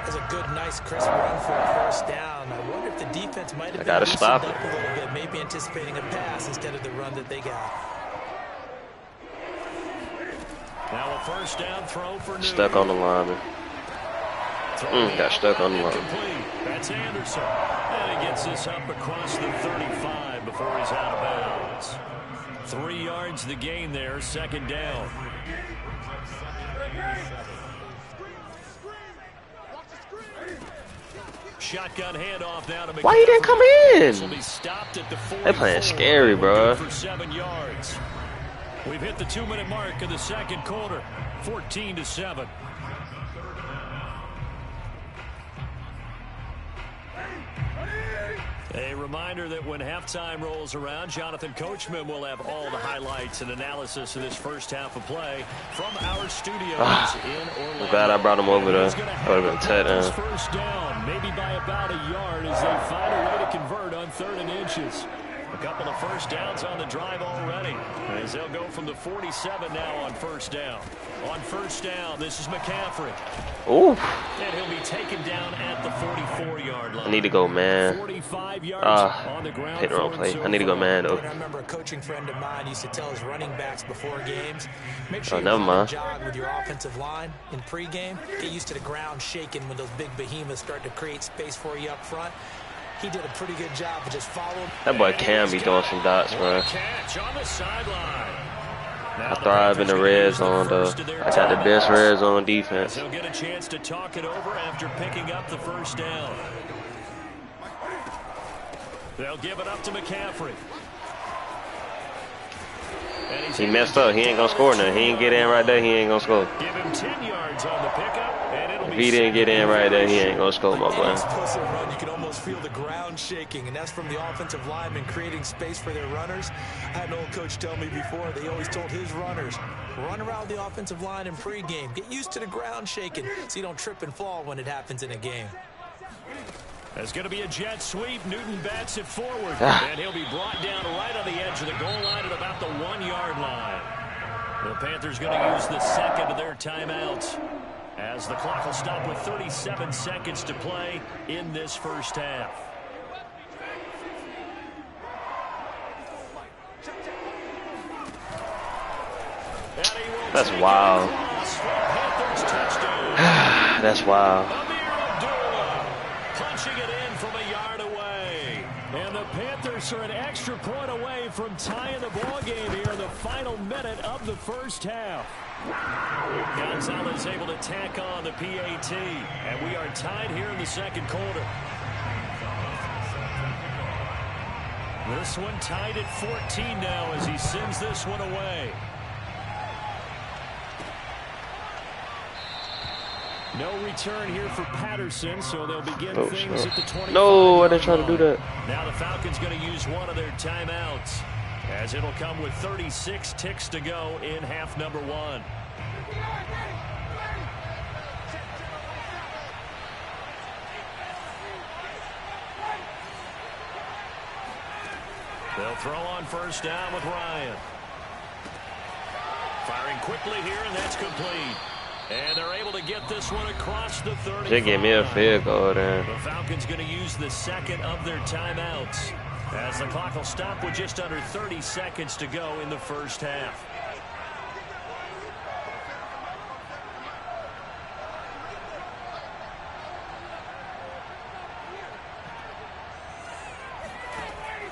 That's a good, nice, crisp run for a first down. I wonder if the defense might have been loosened up a little bit, maybe anticipating a pass instead of the run that they got. Now a first down throw for Newton. Stuck on the lineman. Got stuck on the line. That's Anderson. And he gets this up across the 35 before he's out of bounds. 3 yards the gain there, second down. Shotgun handoff now to McCaffrey. Why he didn't come in? They're playing scary, bro. For 7 yards. We've hit the 2-minute mark of the second quarter. 14-7. A reminder that when halftime rolls around, Jonathan Coachman will have all the highlights and analysis of this first half of play from our studios in Orlando. I'm glad I brought him over there. That would have been tight. First down, maybe by about a yard as they find a way to convert on 3rd and inches. A couple of first downs on the drive already, as they'll go from the 47 now on first down. On first down, this is McCaffrey. Ooh. And he'll be taken down at the 44-yard line. I need to go, man. 45 yards on the ground. Hit the wrong play. I need to go, man, though. I remember a coaching friend of mine used to tell his running backs before games, make sure you jog with your offensive line in pregame. Get used to the ground shaking when those big behemoths start to create space for you up front. He did a pretty good job of just following. That boy can be throwing some dots, bro. Catch on the sideline. I thrive in the red zone, though. I got the best red zone defense. He'll get a chance to talk it over after picking up the first down. They'll give it up to McCaffrey. He messed up. He ain't gonna score now. He ain't get in right there. He ain't gonna score. Give him 10 yards on the pickup, and it'll if he didn't get in right there, he ain't gonna score, my boy. Run, you can almost feel the ground shaking, and that's from the offensive linemen creating space for their runners. I had an old coach tell me before, they always told his runners, run around the offensive line in pregame. Get used to the ground shaking so you don't trip and fall when it happens in a game. There's going to be a jet sweep. Newton bats it forward, and he'll be brought down right on the edge of the goal line at about the 1-yard line. The Panthers going to use the second of their timeouts as the clock will stop with 37 seconds to play in this first half. That's wild. That's wild. Punching it in from a yard away. And the Panthers are an extra point away from tying the ball game here in the final minute of the first half. Gonzalez able to tack on the PAT. And we are tied here in the second quarter. This one tied at 14 now as he sends this one away. No return here for Patterson, so they'll begin things at the 25. No, I didn't try to do that. Now the Falcons going to use one of their timeouts, as it'll come with 36 ticks to go in half number 1. They'll throw on first down with Ryan. Firing quickly here, and that's complete. And they're able to get this one across the 35. They gave me a field goal there. The Falcons going to use the second of their timeouts, as the clock will stop with just under 30 seconds to go in the first half.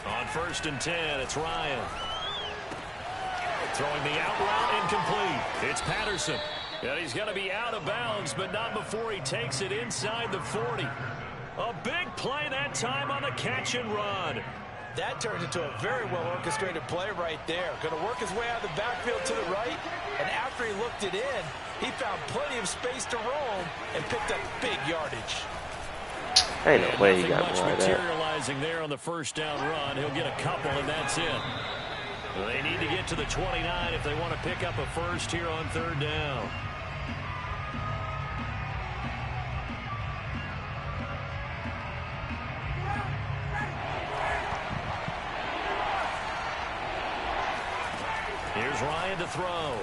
On 1st and 10, it's Ryan. Throwing the out route, incomplete. It's Patterson. And he's going to be out of bounds, but not before he takes it inside the 40. A big play that time on the catch and run. That turned into a very well-orchestrated play right there. Going to work his way out of the backfield to the right, and after he looked it in, he found plenty of space to roam and picked up big yardage. Ain't no way he got much one like that. materializing there on the first down run. He'll get a couple, and that's it. They need to get to the 29 if they want to pick up a first here on 3rd down. Here's Ryan to throw.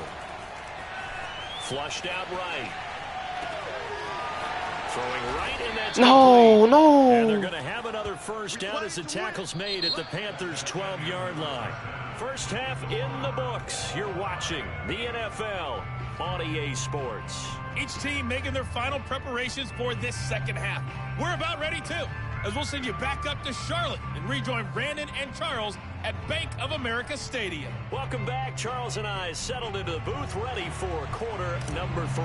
Flushed out right. Throwing right, and that's complete. No. And they're going to have another first down as the tackle's made at the Panthers' 12-yard line. First half in the books. You're watching the NFL on EA Sports. Each team making their final preparations for this second half. We're about ready, too, as we'll send you back up to Charlotte and rejoin Brandon and Charles at Bank of America Stadium. Welcome back. Charles and I settled into the booth, ready for quarter number 3.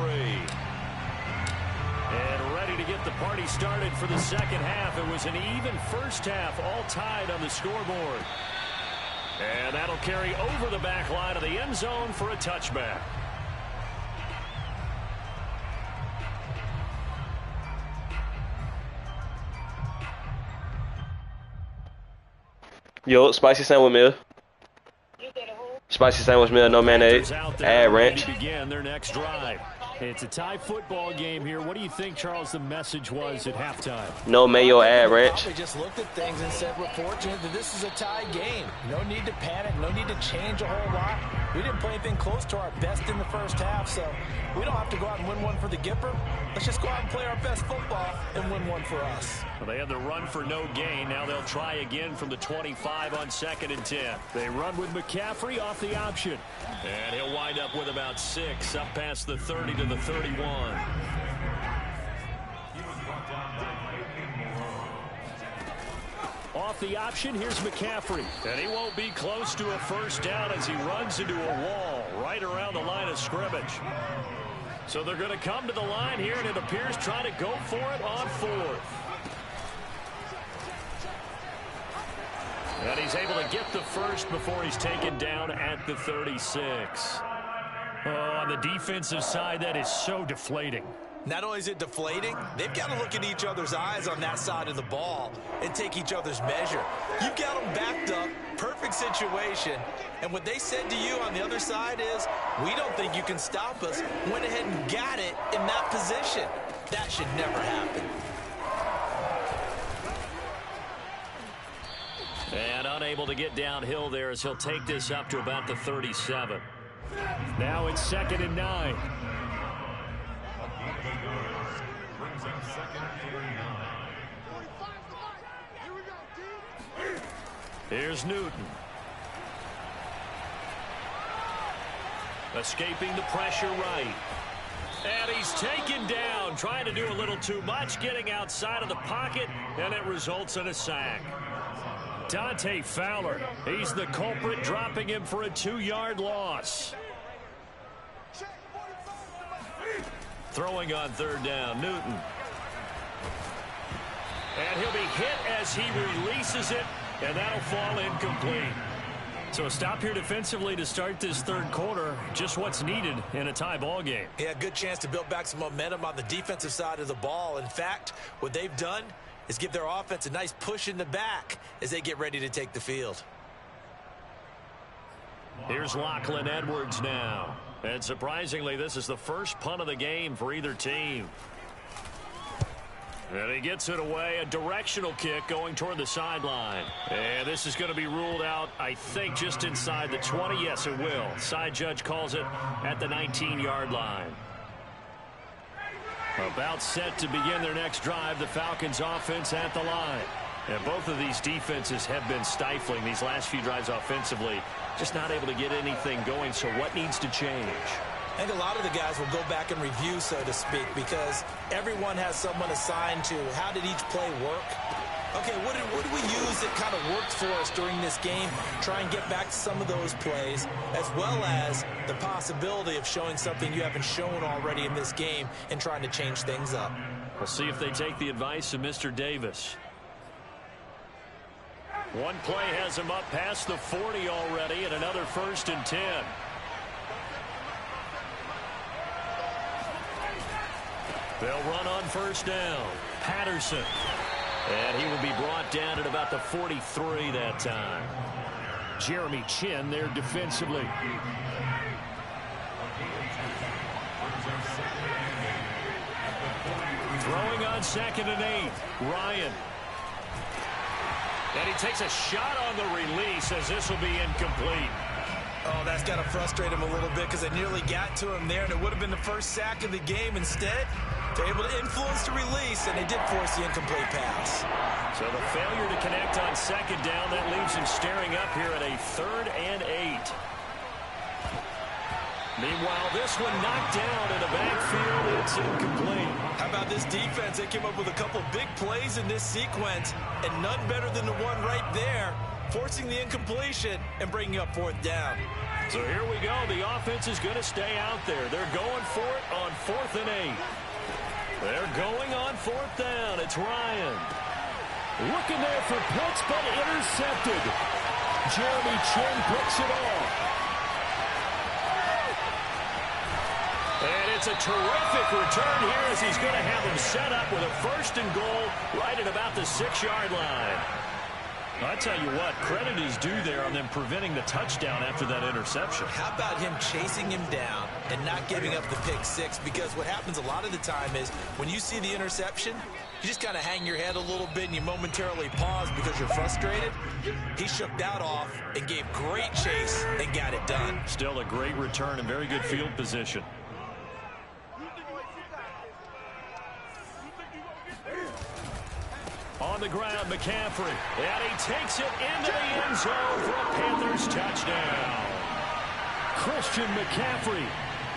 And ready to get the party started for the second half. It was an even first half, all tied on the scoreboard. And that'll carry over the back line of the end zone for a touchback. Yo, spicy sandwich meal. Spicy sandwich meal, no mayonnaise. Add ranch. Begin their next drive. It's a tie football game here. What do you think, Charles, the message was at halftime? No mayo, add ranch. They just looked at things and said, we're fortunate that this is a tie game. No need to panic. No need to change a whole lot. We didn't play anything close to our best in the first half, so we don't have to go out and win one for the Gipper. Let's just go out and play our best football and win one for us. Well, they had the run for no gain. Now they'll try again from the 25 on 2nd and 10. They run with McCaffrey off the option. And he'll wind up with about 6 up past the 30 to the 31. Off the option, here's McCaffrey. And he won't be close to a first down as he runs into a wall right around the line of scrimmage. So they're going to come to the line here, and it appears trying to go for it on 4th. And he's able to get the first before he's taken down at the 36. Oh, on the defensive side, that is so deflating. Not only is it deflating, they've got to look in each other's eyes on that side of the ball and take each other's measure. You've got them backed up, perfect situation, and what they said to you on the other side is, we don't think you can stop us. Went ahead and got it in that position. That should never happen. And unable to get downhill there as he'll take this up to about the 37. Now it's 2nd and 9. Here's Newton. Escaping the pressure right. And he's taken down, trying to do a little too much, getting outside of the pocket, and it results in a sack. Dante Fowler, he's the culprit, dropping him for a 2-yard loss. Throwing on 3rd down, Newton. And he'll be hit as he releases it, and that'll fall incomplete. So a stop here defensively to start this third quarter. Just what's needed in a tie ball game. Yeah, good chance to build back some momentum on the defensive side of the ball. In fact, what they've done is give their offense a nice push in the back as they get ready to take the field. Here's Lachlan Edwards now. And surprisingly, this is the first punt of the game for either team. And he gets it away, a directional kick going toward the sideline. And this is going to be ruled out, I think, just inside the 20. Yes, it will. Side judge calls it at the 19-yard line. About set to begin their next drive, the Falcons offense at the line. And both of these defenses have been stifling these last few drives offensively. Just not able to get anything going, so what needs to change? I think a lot of the guys will go back and review, so to speak, because everyone has someone assigned to how did each play work. Okay, what did we use that kind of worked for us during this game? Try and get back to some of those plays, as well as the possibility of showing something you haven't shown already in this game and trying to change things up. We'll see if they take the advice of Mr. Davis. One play has him up past the 40 already, and another 1st and 10. They'll run on 1st down. Patterson. And he will be brought down at about the 43 that time. Jeremy Chin there defensively. Throwing on 2nd and 8. Ryan. And he takes a shot on the release as this will be incomplete. Oh, that's got to frustrate him a little bit because they nearly got to him there, and it would have been the first sack of the game. Instead, they're able to influence the release, and they did force the incomplete pass. So the failure to connect on 2nd down, that leaves him staring up here at a 3rd and 8. Meanwhile, this one knocked down in the backfield. It's incomplete. How about this defense? They came up with a couple big plays in this sequence, and none better than the one right there, forcing the incompletion and bringing up 4th down. So here we go. The offense is going to stay out there. They're going for it on 4th and 8. They're going on 4th down. It's Ryan. Looking there for Pitts, but intercepted. Jeremy Chin picks it off. And it's a terrific return here as he's going to have him set up with a 1st and goal right at about the 6-yard line. I tell you what, credit is due there on them preventing the touchdown after that interception. How about him chasing him down and not giving up the pick 6? Because what happens a lot of the time is when you see the interception, you just kind of hang your head a little bit and you momentarily pause because you're frustrated. He shook that off and gave great chase and got it done. Still a great return and very good field position. On the ground, McCaffrey. And he takes it into the end zone for a Panthers touchdown. Christian McCaffrey.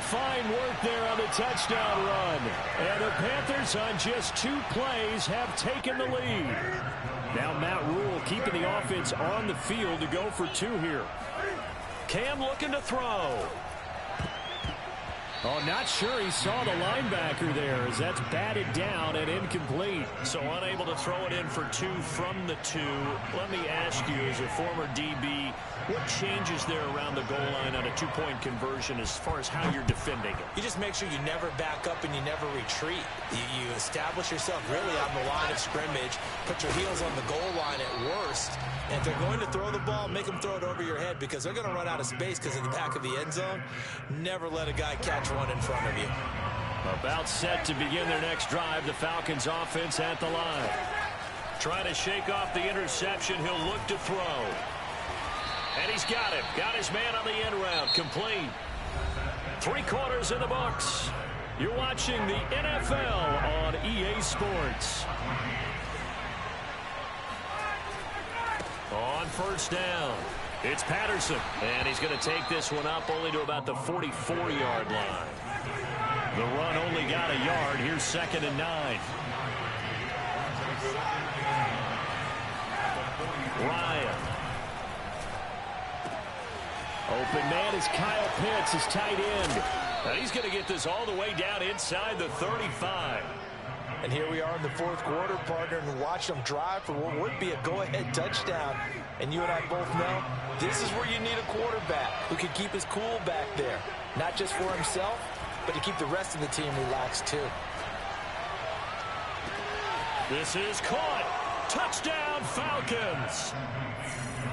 Fine work there on the touchdown run. And the Panthers on just 2 plays have taken the lead. Now Matt Rule keeping the offense on the field to go for 2 here. Cam looking to throw. Oh, not sure he saw the linebacker there as that's batted down and incomplete. So unable to throw it in for 2 from the 2. Let me ask you, as a former DB, what changes there around the goal line on a 2-point conversion as far as how you're defending it? You just make sure you never back up and you never retreat. You establish yourself really on the line of scrimmage, put your heels on the goal line at worst, and if they're going to throw the ball, make them throw it over your head because they're going to run out of space because in the back of the end zone, never let a guy catch one in front of you. About set to begin their next drive, the Falcons offense at the line. Trying to shake off the interception, he'll look to throw. And he's got him. Got his man on the end route. Complete. 3 quarters in the books. You're watching the NFL on EA Sports. On 1st down, it's Patterson. And he's going to take this one up only to about the 44-yard line. The run only got a yard. Here's 2nd and 9. Ryan. Open man is Kyle Pitts, his tight end. And he's going to get this all the way down inside the 35. And here we are in the fourth quarter, partner, and watch them drive for what would be a go-ahead touchdown. And you and I both know this is where you need a quarterback who can keep his cool back there. Not just for himself, but to keep the rest of the team relaxed too. This is caught. Touchdown, Falcons.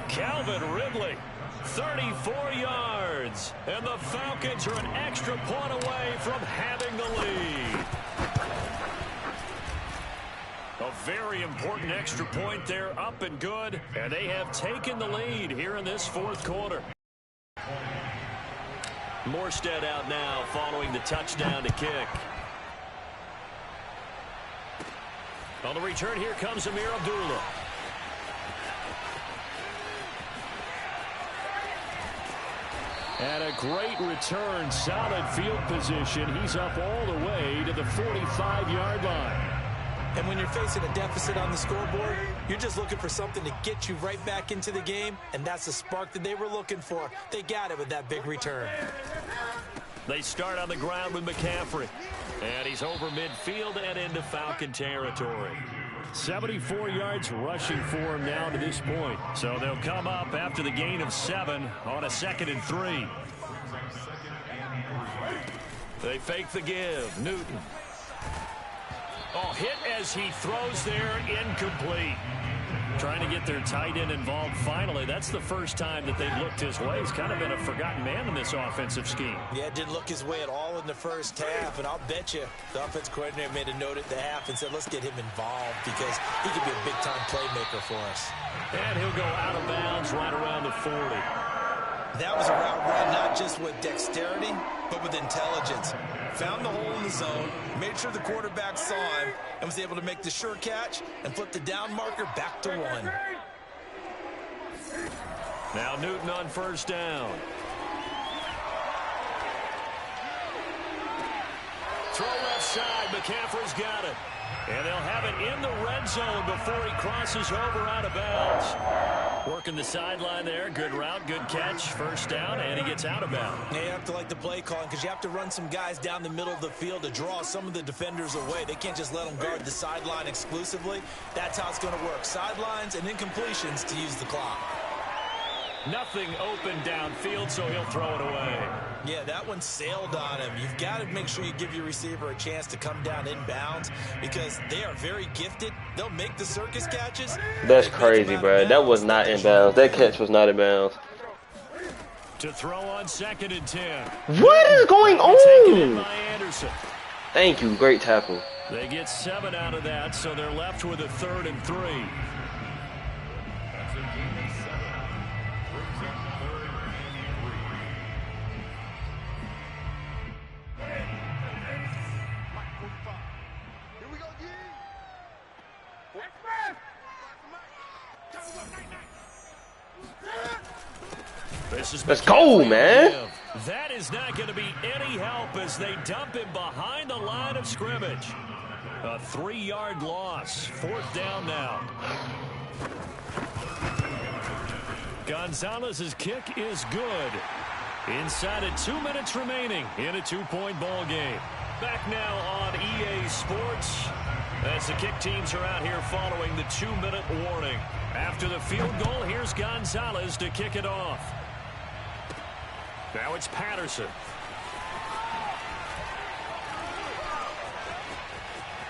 Calvin Ridley, 34 yards. And the Falcons are an extra point away from having the lead. A very important extra point there, up and good. And they have taken the lead here in this fourth quarter. Morstead out now following the touchdown to kick. On the return, here comes Amir Abdullah. And a great return, solid field position. He's up all the way to the 45-yard line. And when you're facing a deficit on the scoreboard, you're just looking for something to get you right back into the game, and that's the spark that they were looking for. They got it with that big return. They start on the ground with McCaffrey. And he's over midfield and into Falcon territory. 74 yards rushing for him now to this point. So they'll come up after the gain of 7 on a 2nd and 3. They fake the give. Newton. Oh, hit as he throws there, incomplete. Trying to get their tight end involved finally. That's the first time that they've looked his way. He's kind of been a forgotten man in this offensive scheme. Yeah, didn't look his way at all in the first half, and I'll bet you the offense coordinator made a note at the half and said, let's get him involved because he could be a big-time playmaker for us. And he'll go out of bounds right around the 40. That was a route run not just with dexterity, but with intelligence. Found the hole in the zone, made sure the quarterback saw him, and was able to make the sure catch and flip the down marker back to 1. Now Newton on first down. Throw left side. McCaffrey's got it. And they'll have it in the red zone before he crosses over out of bounds. Working the sideline there. Good route, good catch. First down, and he gets out of bounds. Yeah, you have to like the play calling because you have to run some guys down the middle of the field to draw some of the defenders away. They can't just let them guard the sideline exclusively. That's how it's going to work. Sidelines and incompletions to use the clock. Nothing open downfield, so he'll throw it away. Yeah, that one sailed on him. You've got to make sure you give your receiver a chance to come down inbounds because they are very gifted. They'll make the circus catches. That's crazy, bro. That was not inbounds. That catch was not inbounds. To throw on 2nd and 10. What is going on? Thank you. Great tackle. They get 7 out of that, so they're left with a 3rd and 3. Let's go, man. That is not going to be any help as they dump him behind the line of scrimmage. A 3-yard loss. 4th down now. Gonzalez's kick is good. Inside of 2 minutes remaining in a 2-point ball game. Back now on EA Sports as the kick teams are out here following the 2-minute warning. After the field goal, here's Gonzalez to kick it off. Now it's Patterson.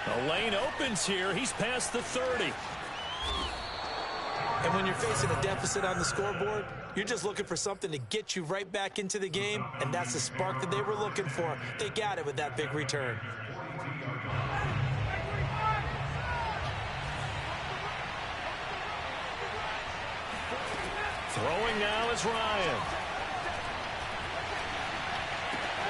The lane opens here. He's past the 30. And when you're facing a deficit on the scoreboard, you're just looking for something to get you right back into the game, and that's the spark that they were looking for. They got it with that big return. Throwing now is Ryan.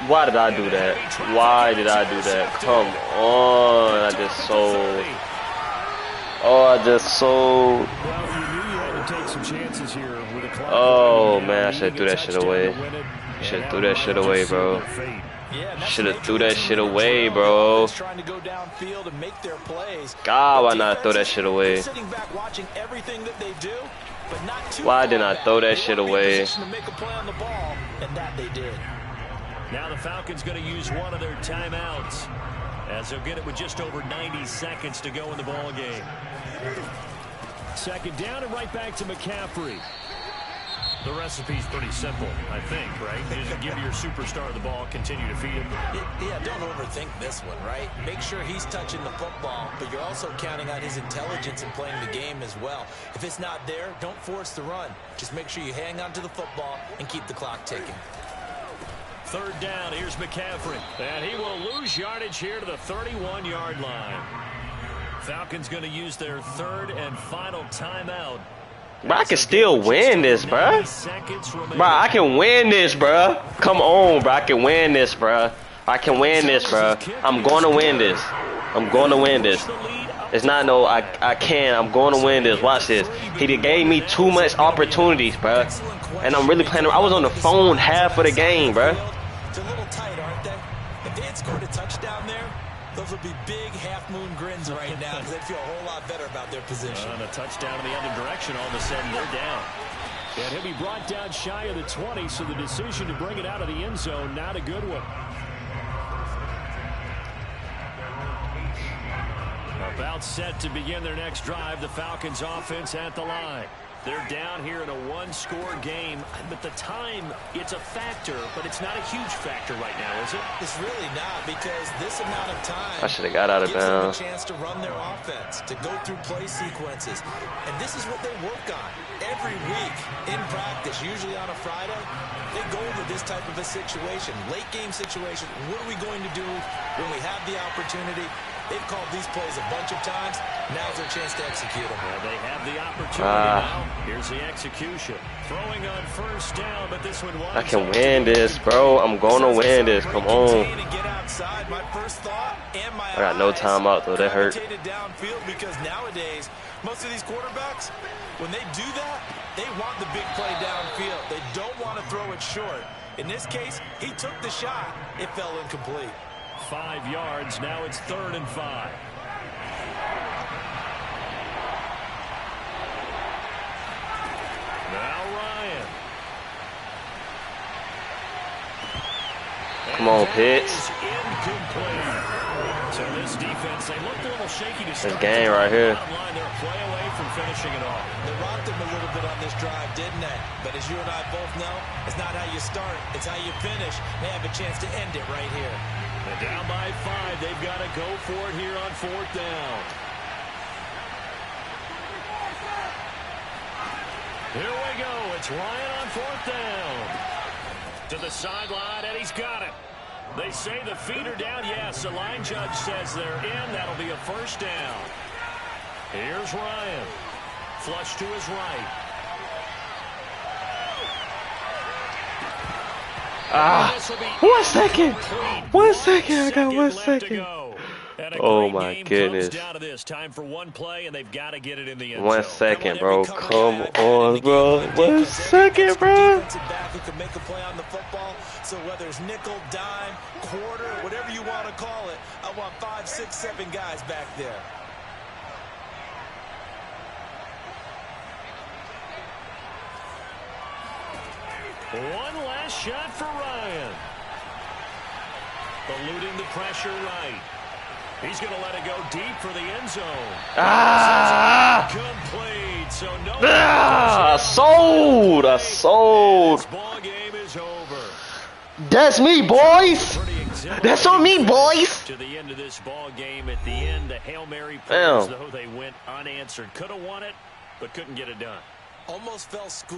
Why did I do that? Why did I do that? Come on. I just sold. Oh, I just sold. Well, you knew you had to take some chances here with a clock. Oh, man. I should have threw that shit away. Should have threw that shit away, bro. Should have threw that shit away, bro. God, why not throw that shit away? Why didn't I throw that shit away? Now the Falcons going to use one of their timeouts as he'll get it with just over 90 seconds to go in the ball game. Second down and right back to McCaffrey. The recipe's pretty simple, I think, right? You just give your superstar the ball, continue to feed him. Yeah, don't overthink this one, right? Make sure he's touching the football, but you're also counting on his intelligence in playing the game as well. If it's not there, don't force the run. Just make sure you hang on to the football and keep the clock ticking. Third down, here's McCaffrey. And he will lose yardage here to the 31-yard line. Falcons going to use their third and final timeout. Bro, I can still win this, bro. Bro, I can win this, bro. Come on, bro. I can win this, bro. I can win this, bro. I'm going to win this. I'm going to win this. It's not no, I can. I'm going to win this. Watch this. He gave me too much opportunities, bro. And I'm really playing. I was on the phone half of the game, bro. It's a little tight, aren't they? If they had scored a touchdown there, those would be big half-moon grins right now because they'd feel a whole lot better about their position. On a touchdown in the other direction, all of a sudden they're down. And he'll be brought down shy of the 20, so the decision to bring it out of the end zone, not a good one. About set to begin their next drive, the Falcons offense at the line. They're down here in a one-score game, but the time, it's a factor, but it's not a huge factor right now, is it? It's really not, because this amount of time I should have got out of bounds. Gives them a chance to run their offense, to go through play sequences. And this is what they work on every week in practice, usually on a Friday. They go over this type of a situation, late-game situation. What are we going to do when we have the opportunity? They've called these plays a bunch of times. Now's their chance to execute them. Well, they have the opportunity now. Here's the execution. Throwing on first down, but this one was. I can win this, bro. I'm going to win this. Come on. I got no timeout, though. That hurt. Downfield because nowadays, most of these quarterbacks, when they do that, they want the big play downfield. They don't want to throw it short. In this case, he took the shot. It fell incomplete. 5 yards. Now it's 3rd and 5. Now Ryan. Come on, Pitts. Incomplete. So this defense, they looked a little shaky to start. This game right here. They're a play away from finishing it off. They rocked him a little bit on this drive, didn't they? But as you and I both know, it's not how you start, it's how you finish. They have a chance to end it right here. And down by 5, they've got to go for it here on 4th down. Here we go. It's Ryan on 4th down. To the sideline, and he's got it. They say the feet are down. Yes, the line judge says they're in. That'll be a first down. Here's Ryan. Flush to his right. One second. 1 second. I got 1 second. Oh my goodness. Down to this. Time for one play, and they've got to get it in the end 1 zone. second, bro. Come on, bro. 1 second, bro. Who can make a play on the football. So whether it's nickel, dime, quarter, whatever you want to call it, I want 5, 6, 7 guys back there. One last shot for Ryan. Eluding the pressure right. He's going to let it go deep for the end zone. Complete. So no. Sold. I sold. This ball game is over. That's me, boys. That's on me, boys. To the end of this ball game, at the end, the Hail Mary prayers, though they went unanswered. Could have won it, but couldn't get it done. Almost fell school.